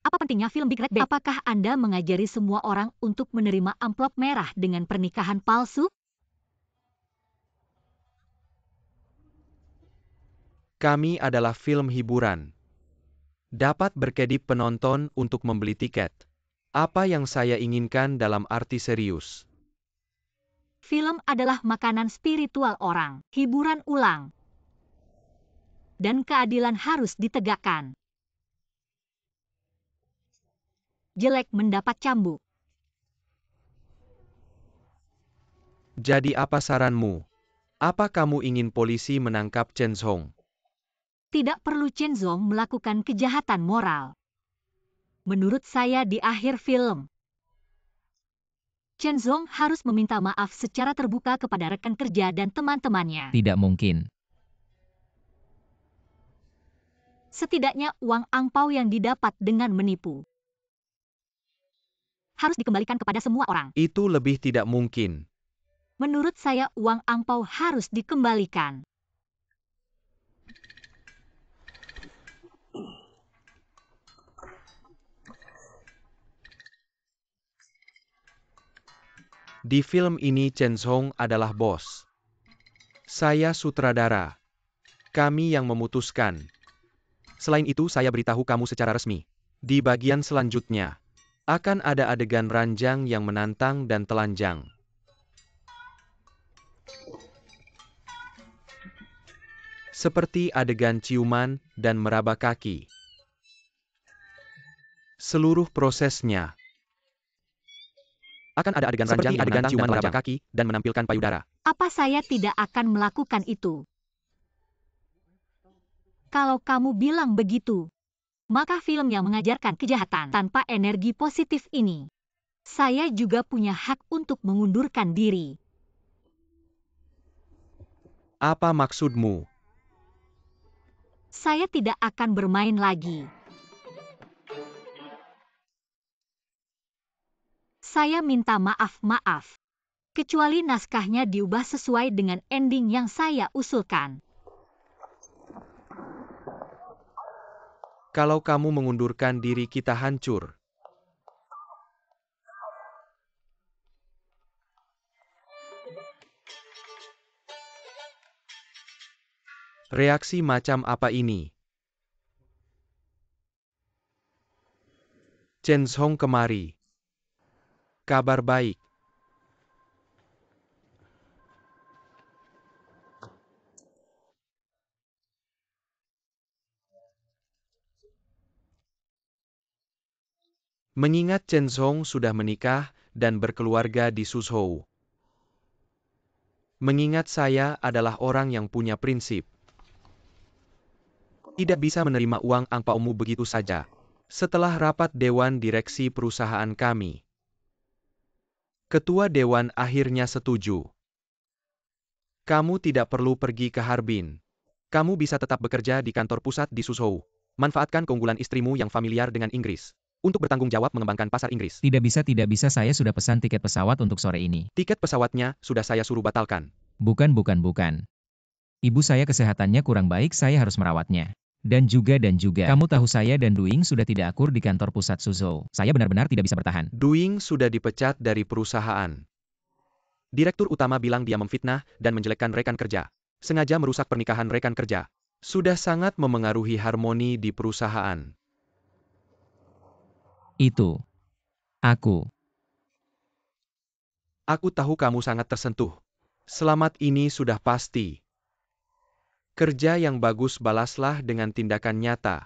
Apa pentingnya film Big Red Bag? Apakah Anda mengajari semua orang untuk menerima amplop merah dengan pernikahan palsu? Kami adalah film hiburan. Dapat berkedip penonton untuk membeli tiket. Apa yang saya inginkan dalam arti serius. Film adalah makanan spiritual orang, hiburan ulang. Dan keadilan harus ditegakkan. Jelek mendapat cambuk. Jadi apa saranmu? Apa kamu ingin polisi menangkap Chen Zong? Tidak perlu Chen Zong melakukan kejahatan moral. Menurut saya di akhir film, Chen Zong harus meminta maaf secara terbuka kepada rekan kerja dan teman-temannya. Tidak mungkin. Setidaknya uang angpau yang didapat dengan menipu harus dikembalikan kepada semua orang. Itu lebih tidak mungkin. Menurut saya uang angpau harus dikembalikan. Di film ini Chen Zong adalah bos. Saya sutradara. Kami yang memutuskan. Selain itu saya beritahu kamu secara resmi. Di bagian selanjutnya, akan ada adegan ranjang yang menantang dan telanjang. Seperti adegan ciuman dan meraba kaki. Seluruh prosesnya. Akan ada adegan ranjang yang menantang dan meraba kaki dan menampilkan payudara. Apa saya tidak akan melakukan itu? Kalau kamu bilang begitu, maka film yang mengajarkan kejahatan tanpa energi positif ini, saya juga punya hak untuk mengundurkan diri. Apa maksudmu? Saya tidak akan bermain lagi. Saya minta maaf, kecuali naskahnya diubah sesuai dengan ending yang saya usulkan. Kalau kamu mengundurkan diri kita hancur. Reaksi macam apa ini? Chen Zong kemari. Kabar baik. Mengingat Chen Zong sudah menikah dan berkeluarga di Suzhou. Mengingat saya adalah orang yang punya prinsip. Tidak bisa menerima uang angpaumu begitu saja. Setelah rapat Dewan Direksi perusahaan kami, Ketua Dewan akhirnya setuju. Kamu tidak perlu pergi ke Harbin. Kamu bisa tetap bekerja di kantor pusat di Suzhou. Manfaatkan keunggulan istrimu yang familiar dengan Inggris. Untuk bertanggung jawab mengembangkan pasar Inggris. Tidak bisa, saya sudah pesan tiket pesawat untuk sore ini. Tiket pesawatnya sudah saya suruh batalkan. Bukan. Ibu saya kesehatannya kurang baik, saya harus merawatnya. Dan juga, kamu tahu saya dan Duing sudah tidak akur di kantor pusat Suzhou. Saya benar-benar tidak bisa bertahan. Duing sudah dipecat dari perusahaan. Direktur utama bilang dia memfitnah dan menjelekkan rekan kerja. Sengaja merusak pernikahan rekan kerja. Sudah sangat memengaruhi harmoni di perusahaan. Itu. Aku tahu kamu sangat tersentuh. Selamat ini sudah pasti. Kerja yang bagus balaslah dengan tindakan nyata.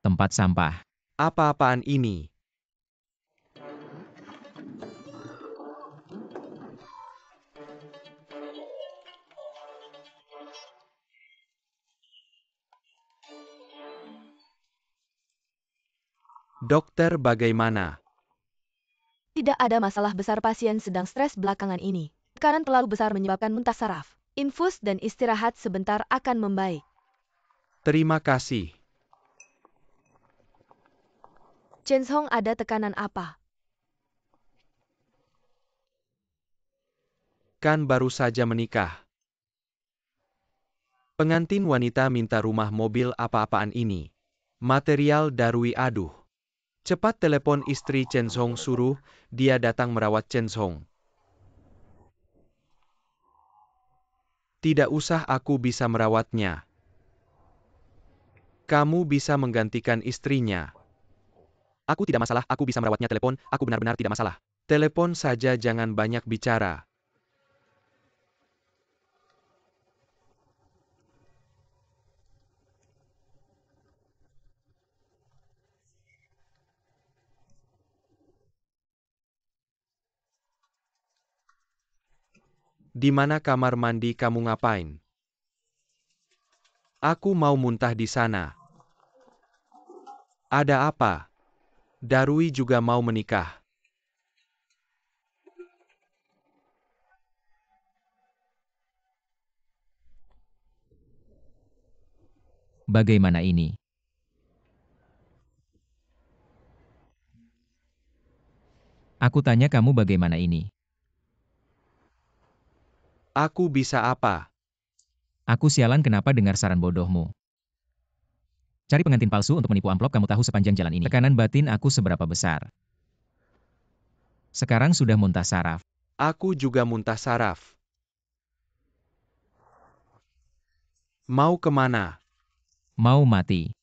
tempat sampah. Apa-apaan ini? Dokter bagaimana? Tidak ada masalah besar, pasien sedang stres belakangan ini. Tekanan terlalu besar menyebabkan muntah saraf. Infus dan istirahat sebentar akan membaik. Terima kasih. Chen Hong, ada tekanan apa? Kan baru saja menikah. Pengantin wanita minta rumah mobil apa-apaan ini. Material Darwi aduh. Cepat telepon istri Chen Hong, suruh dia datang merawat Chen Hong. Tidak usah, aku bisa merawatnya. Kamu bisa menggantikan istrinya. Aku tidak masalah, aku bisa merawatnya. Telepon, aku benar-benar tidak masalah. Telepon saja, jangan banyak bicara. Di mana kamar mandi, kamu ngapain? Aku mau muntah di sana. Ada apa? Darwi juga mau menikah. Bagaimana ini? Aku tanya kamu bagaimana ini? Aku bisa apa? Aku sialan, kenapa dengar saran bodohmu? Cari pengantin palsu untuk menipu amplop, kamu tahu sepanjang jalan ini. Tekanan batin aku seberapa besar. Sekarang sudah muntah saraf. Aku juga muntah saraf. Mau kemana? Mau mati.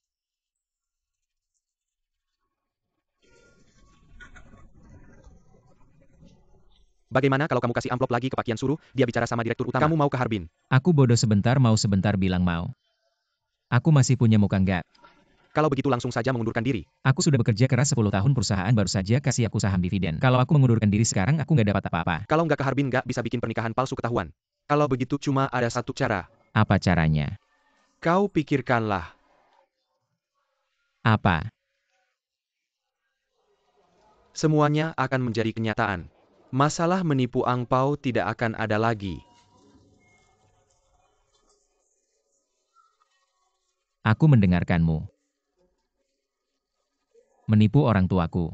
Bagaimana kalau kamu kasih amplop lagi ke Pak Kian, suruh dia bicara sama direktur utama. Kamu mau ke Harbin? Aku bodoh sebentar, mau sebentar bilang mau. Aku masih punya muka enggak? Kalau begitu langsung saja mengundurkan diri. Aku sudah bekerja keras 10 tahun, perusahaan baru saja kasih aku saham dividen. Kalau aku mengundurkan diri sekarang, aku nggak dapat apa-apa. Kalau nggak ke Harbin nggak bisa bikin pernikahan palsu ketahuan. Kalau begitu cuma ada satu cara. Apa caranya? Kau pikirkanlah. Apa? Semuanya akan menjadi kenyataan. Masalah menipu angpau tidak akan ada lagi. Aku mendengarkanmu. Menipu orang tuaku.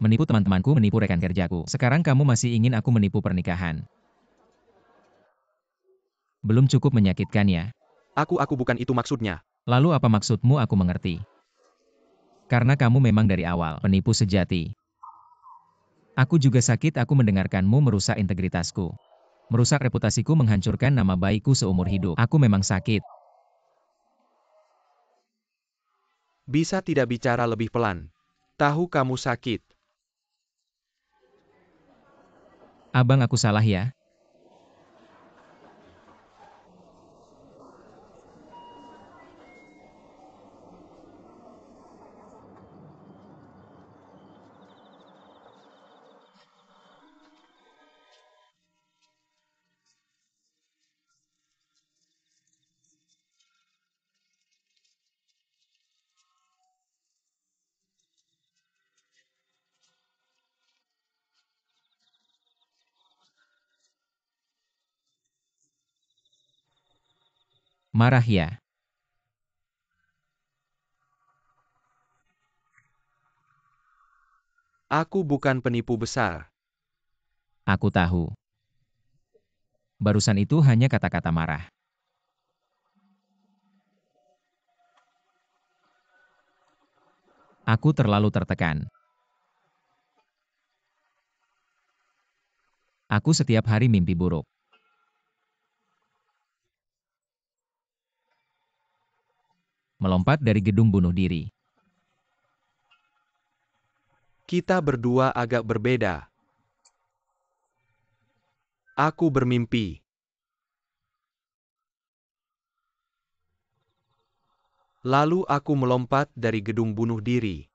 Menipu teman-temanku, menipu rekan kerjaku. Sekarang kamu masih ingin aku menipu pernikahan. Belum cukup menyakitkan ya? Aku bukan itu maksudnya. Lalu apa maksudmu? Aku mengerti. Karena kamu memang dari awal penipu sejati. Aku juga sakit, aku mendengarkanmu merusak integritasku. Merusak reputasiku, menghancurkan nama baikku seumur hidup. Aku memang sakit. Bisa tidak bicara lebih pelan? Tahu kamu sakit. Abang, aku salah ya? Marah ya? Aku bukan penipu besar. Aku tahu. Barusan itu hanya kata-kata marah. Aku terlalu tertekan. Aku setiap hari mimpi buruk. Melompat dari gedung bunuh diri. Kita berdua agak berbeda. Aku bermimpi. Lalu aku melompat dari gedung bunuh diri.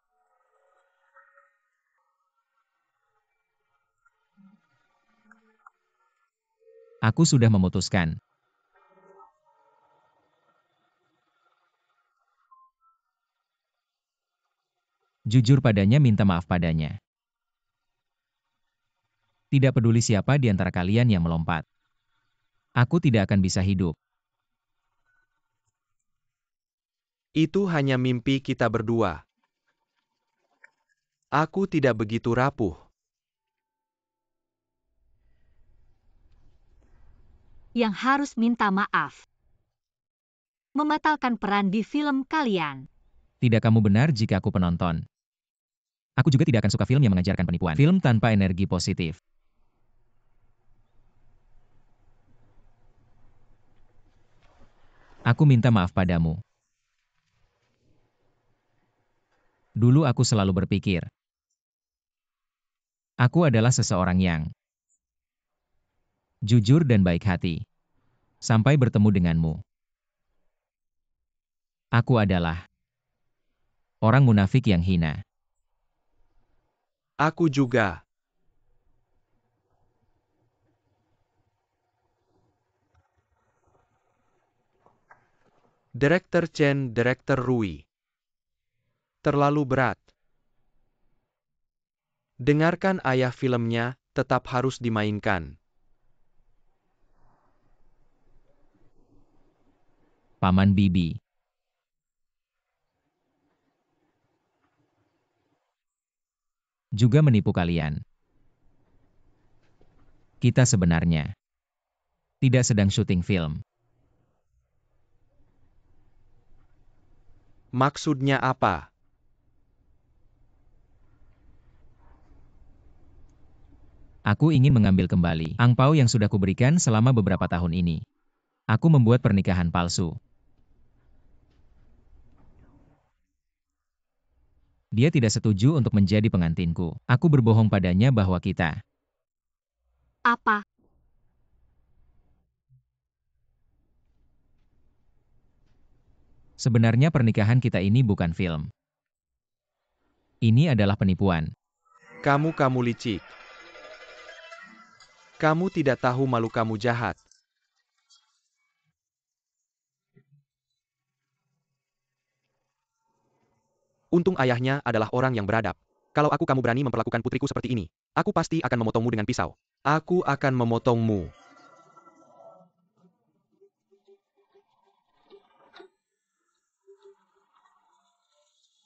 Aku sudah memutuskan. Jujur padanya, minta maaf padanya. Tidak peduli siapa di antara kalian yang melompat. Aku tidak akan bisa hidup. Itu hanya mimpi kita berdua. Aku tidak begitu rapuh. Yang harus minta maaf. Membatalkan peran di film kalian. Tidak, kamu benar jika aku penonton. Aku juga tidak akan suka film yang mengajarkan penipuan. Film tanpa energi positif. Aku minta maaf padamu. Dulu aku selalu berpikir, aku adalah seseorang yang jujur dan baik hati. Sampai bertemu denganmu. Aku adalah orang munafik yang hina. Aku juga. Direktur Chen, Direktur Rui. Terlalu berat. Dengarkan ayah, filmnya tetap harus dimainkan. Paman Bibi. Juga menipu kalian. Kita sebenarnya tidak sedang syuting film. Maksudnya apa? Aku ingin mengambil kembali angpau yang sudah kuberikan selama beberapa tahun ini. Aku membuat pernikahan palsu. Dia tidak setuju untuk menjadi pengantinku. Aku berbohong padanya bahwa kita Apa? sebenarnya pernikahan kita ini bukan film. Ini adalah penipuan. Kamu licik. Kamu tidak tahu malu, kamu jahat. Untung ayahnya adalah orang yang beradab. Kalau kamu berani memperlakukan putriku seperti ini, aku pasti akan memotongmu dengan pisau. Aku akan memotongmu.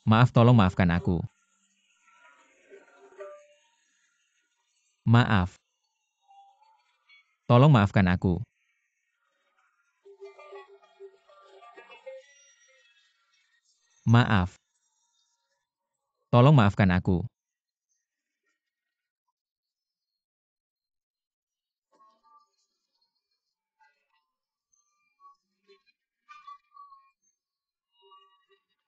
Maaf, tolong maafkan aku. Maaf. Tolong maafkan aku. Maaf. Tolong maafkan aku.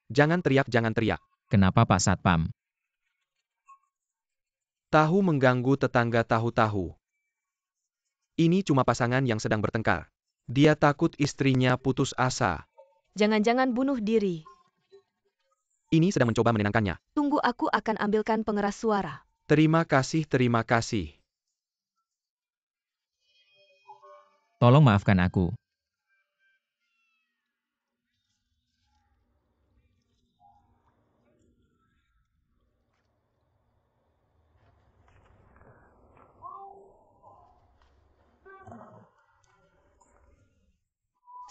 Jangan teriak, jangan teriak. Kenapa Pak Satpam? Tahu mengganggu tetangga, tahu-tahu. Ini cuma pasangan yang sedang bertengkar. Dia takut istrinya putus asa. Jangan-jangan bunuh diri. Ini sedang mencoba menenangkannya. Tunggu, aku akan ambilkan pengeras suara. Terima kasih, terima kasih. Tolong maafkan aku.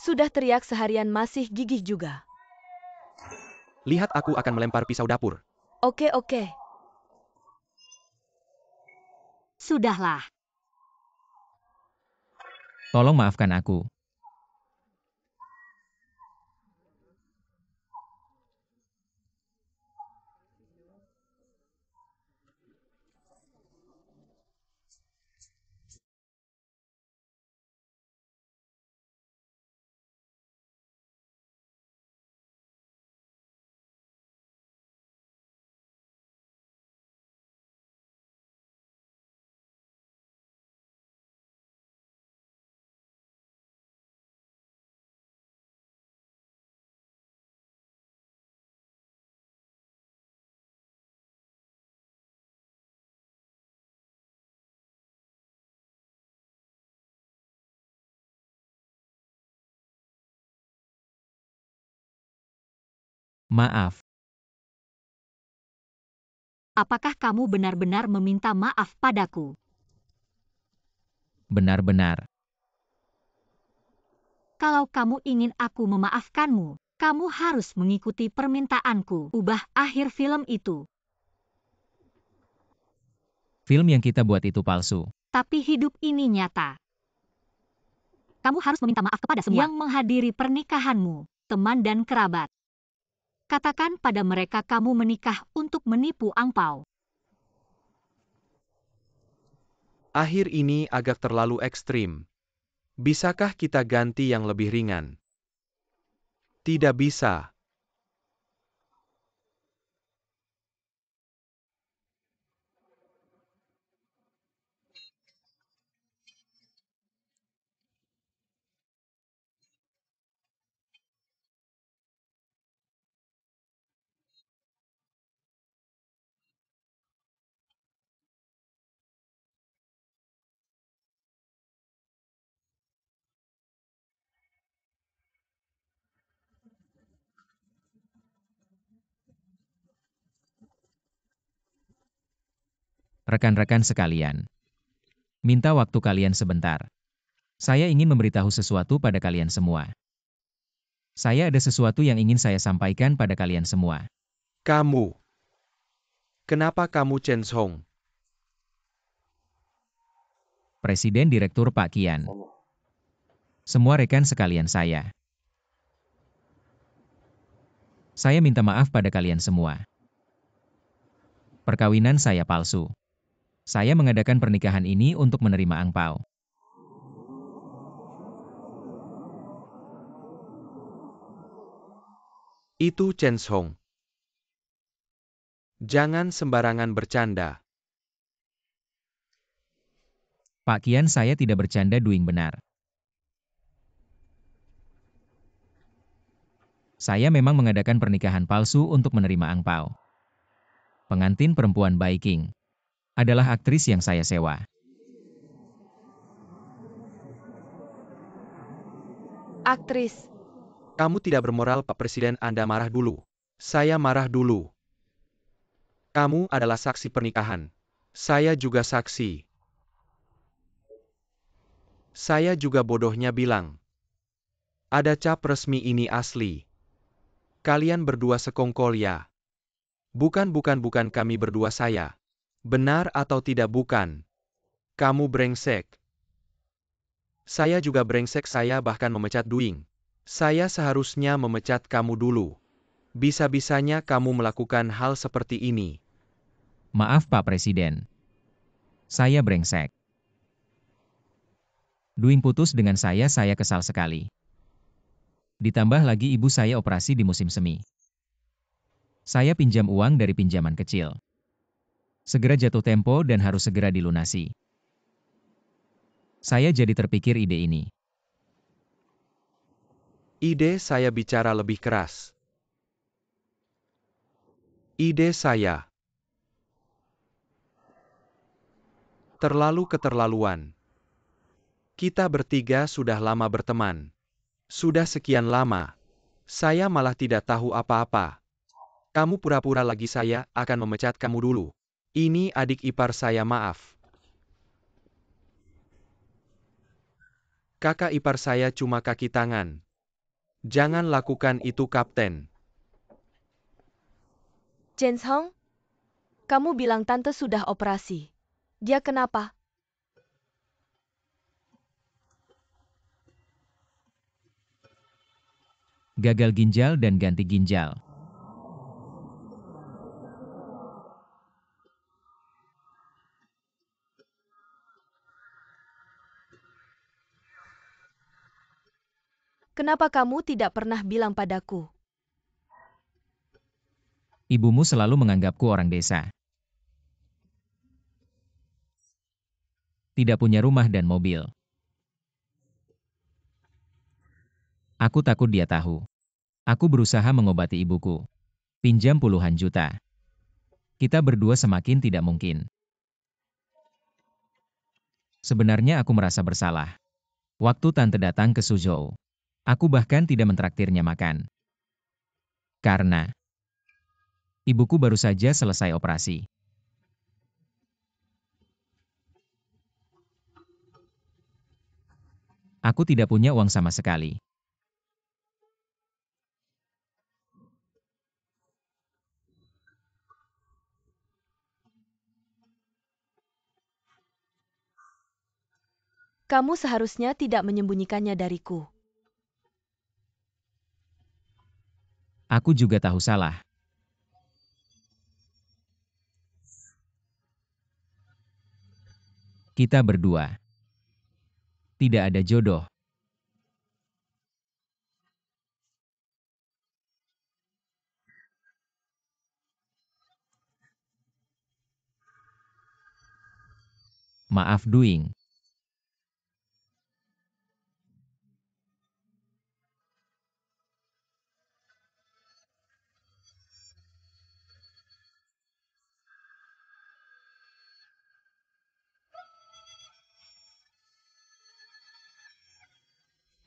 Sudah teriak seharian masih gigih juga. Lihat, aku akan melempar pisau dapur. Oke. Sudahlah. Tolong maafkan aku. Maaf, Apakah kamu benar-benar meminta maaf padaku? benar-benar. Kalau kamu ingin aku memaafkanmu, kamu harus mengikuti permintaanku. Ubah akhir film itu. Film yang kita buat itu palsu. Tapi hidup ini nyata. Kamu harus meminta maaf kepada semua yang menghadiri pernikahanmu, teman dan kerabat. Katakan pada mereka kamu menikah untuk menipu angpau. Akhir ini agak terlalu ekstrim. Bisakah kita ganti yang lebih ringan? Tidak bisa. Rekan-rekan sekalian. Minta waktu kalian sebentar. Saya ingin memberitahu sesuatu pada kalian semua. Saya ada sesuatu yang ingin saya sampaikan pada kalian semua. Kamu. Kenapa kamu Chen Hong? Presiden Direktur Pak Kian. Semua rekan sekalian saya. Saya minta maaf pada kalian semua. Perkawinan saya palsu. Saya mengadakan pernikahan ini untuk menerima angpau. Itu Chen Hong. Jangan sembarangan bercanda. Pak Kian, saya tidak bercanda, Duing benar. Saya memang mengadakan pernikahan palsu untuk menerima angpau. Pengantin perempuan Baiking adalah aktris yang saya sewa. Aktris. Kamu tidak bermoral, Pak Presiden. Anda marah dulu. Saya marah dulu. Kamu adalah saksi pernikahan. Saya juga saksi. Saya juga bodohnya bilang. Ada cap resmi ini asli. Kalian berdua sekongkol ya. Bukan kami berdua saya. Benar atau tidak bukan? Kamu brengsek. Saya juga brengsek, saya bahkan memecat Duing. Saya seharusnya memecat kamu dulu. Bisa-bisanya kamu melakukan hal seperti ini. Maaf Pak Presiden. Saya brengsek. Duing putus dengan saya kesal sekali. Ditambah lagi ibu saya operasi di musim semi. Saya pinjam uang dari pinjaman kecil. Segera jatuh tempo dan harus segera dilunasi. Saya jadi terpikir ide ini. Ide saya bicara lebih keras. Ide saya. Terlalu keterlaluan. Kita bertiga sudah lama berteman. Sudah sekian lama. Saya malah tidak tahu apa-apa. Kamu pura-pura lagi saya akan memecat kamu dulu. Ini adik ipar saya, maaf. Kakak ipar saya cuma kaki tangan. Jangan lakukan itu, Kapten. Chen Hong? Kamu bilang tante sudah operasi. Dia kenapa? Gagal ginjal dan ganti ginjal. Kenapa kamu tidak pernah bilang padaku? Ibumu selalu menganggapku orang desa. Tidak punya rumah dan mobil. Aku takut dia tahu. Aku berusaha mengobati ibuku. Pinjam puluhan juta. Kita berdua semakin tidak mungkin. Sebenarnya aku merasa bersalah. Waktu tante datang ke Suzhou, aku bahkan tidak mentraktirnya makan. Karena Ibuku baru saja selesai operasi. Aku tidak punya uang sama sekali. Kamu seharusnya tidak menyembunyikannya dariku. Aku juga tahu salah. Kita berdua. Tidak ada jodoh. Maaf Duing.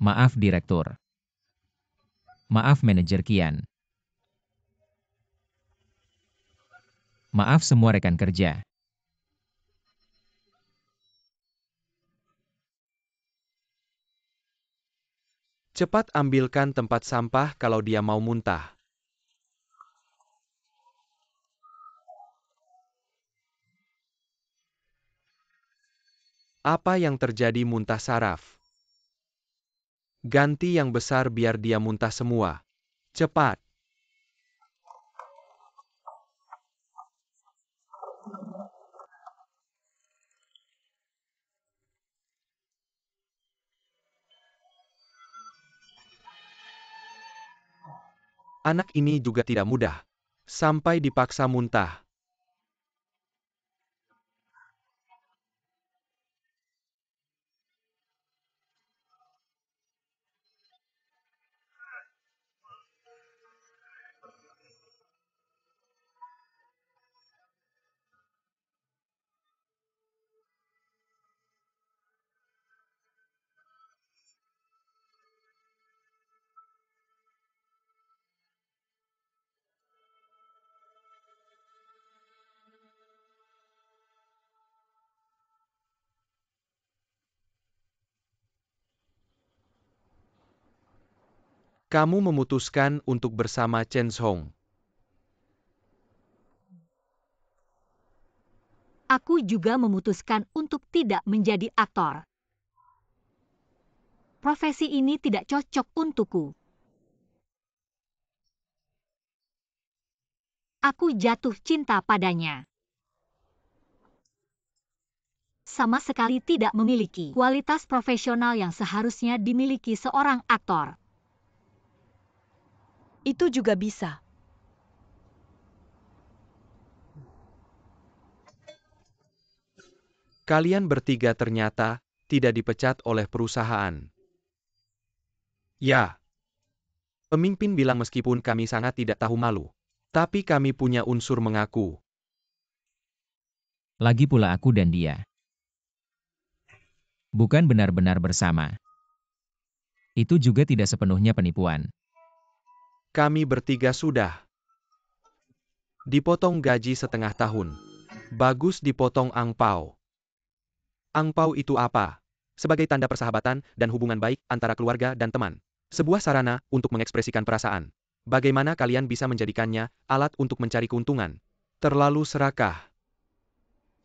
Maaf Direktur. Maaf Manajer Kian. Maaf semua rekan kerja. Cepat ambilkan tempat sampah kalau dia mau muntah. Apa yang terjadi muntah saraf? Ganti yang besar biar dia muntah semua. Cepat. Anak ini juga tidak mudah. Sampai dipaksa muntah. Kamu memutuskan untuk bersama Chen Hong. Aku juga memutuskan untuk tidak menjadi aktor. Profesi ini tidak cocok untukku. Aku jatuh cinta padanya. Sama sekali tidak memiliki kualitas profesional yang seharusnya dimiliki seorang aktor. Itu juga bisa. Kalian bertiga ternyata tidak dipecat oleh perusahaan. Ya. Pemimpin bilang meskipun kami sangat tidak tahu malu. Tapi kami punya unsur mengaku. Lagi pula aku dan dia. Bukan benar-benar bersama. Itu juga tidak sepenuhnya penipuan. Kami bertiga sudah dipotong gaji setengah tahun. Bagus dipotong angpau. Angpau itu apa? Sebagai tanda persahabatan dan hubungan baik antara keluarga dan teman. Sebuah sarana untuk mengekspresikan perasaan. Bagaimana kalian bisa menjadikannya alat untuk mencari keuntungan? Terlalu serakah.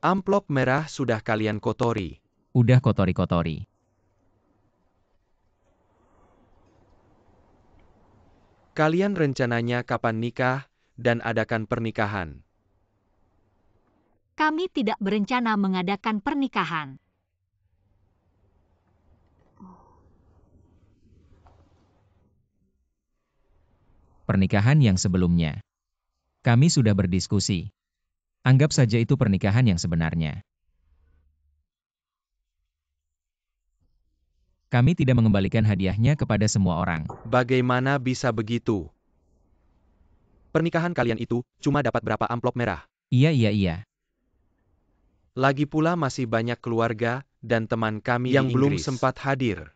Amplop merah sudah kalian kotori. Udah kotori-kotori. Kalian rencananya kapan nikah dan adakan pernikahan? Kami tidak berencana mengadakan pernikahan. Pernikahan yang sebelumnya. Kami sudah berdiskusi. Anggap saja itu pernikahan yang sebenarnya. Kami tidak mengembalikan hadiahnya kepada semua orang. Bagaimana bisa begitu? Pernikahan kalian itu cuma dapat berapa amplop merah? Iya. Lagi pula masih banyak keluarga dan teman kami yang belum sempat hadir.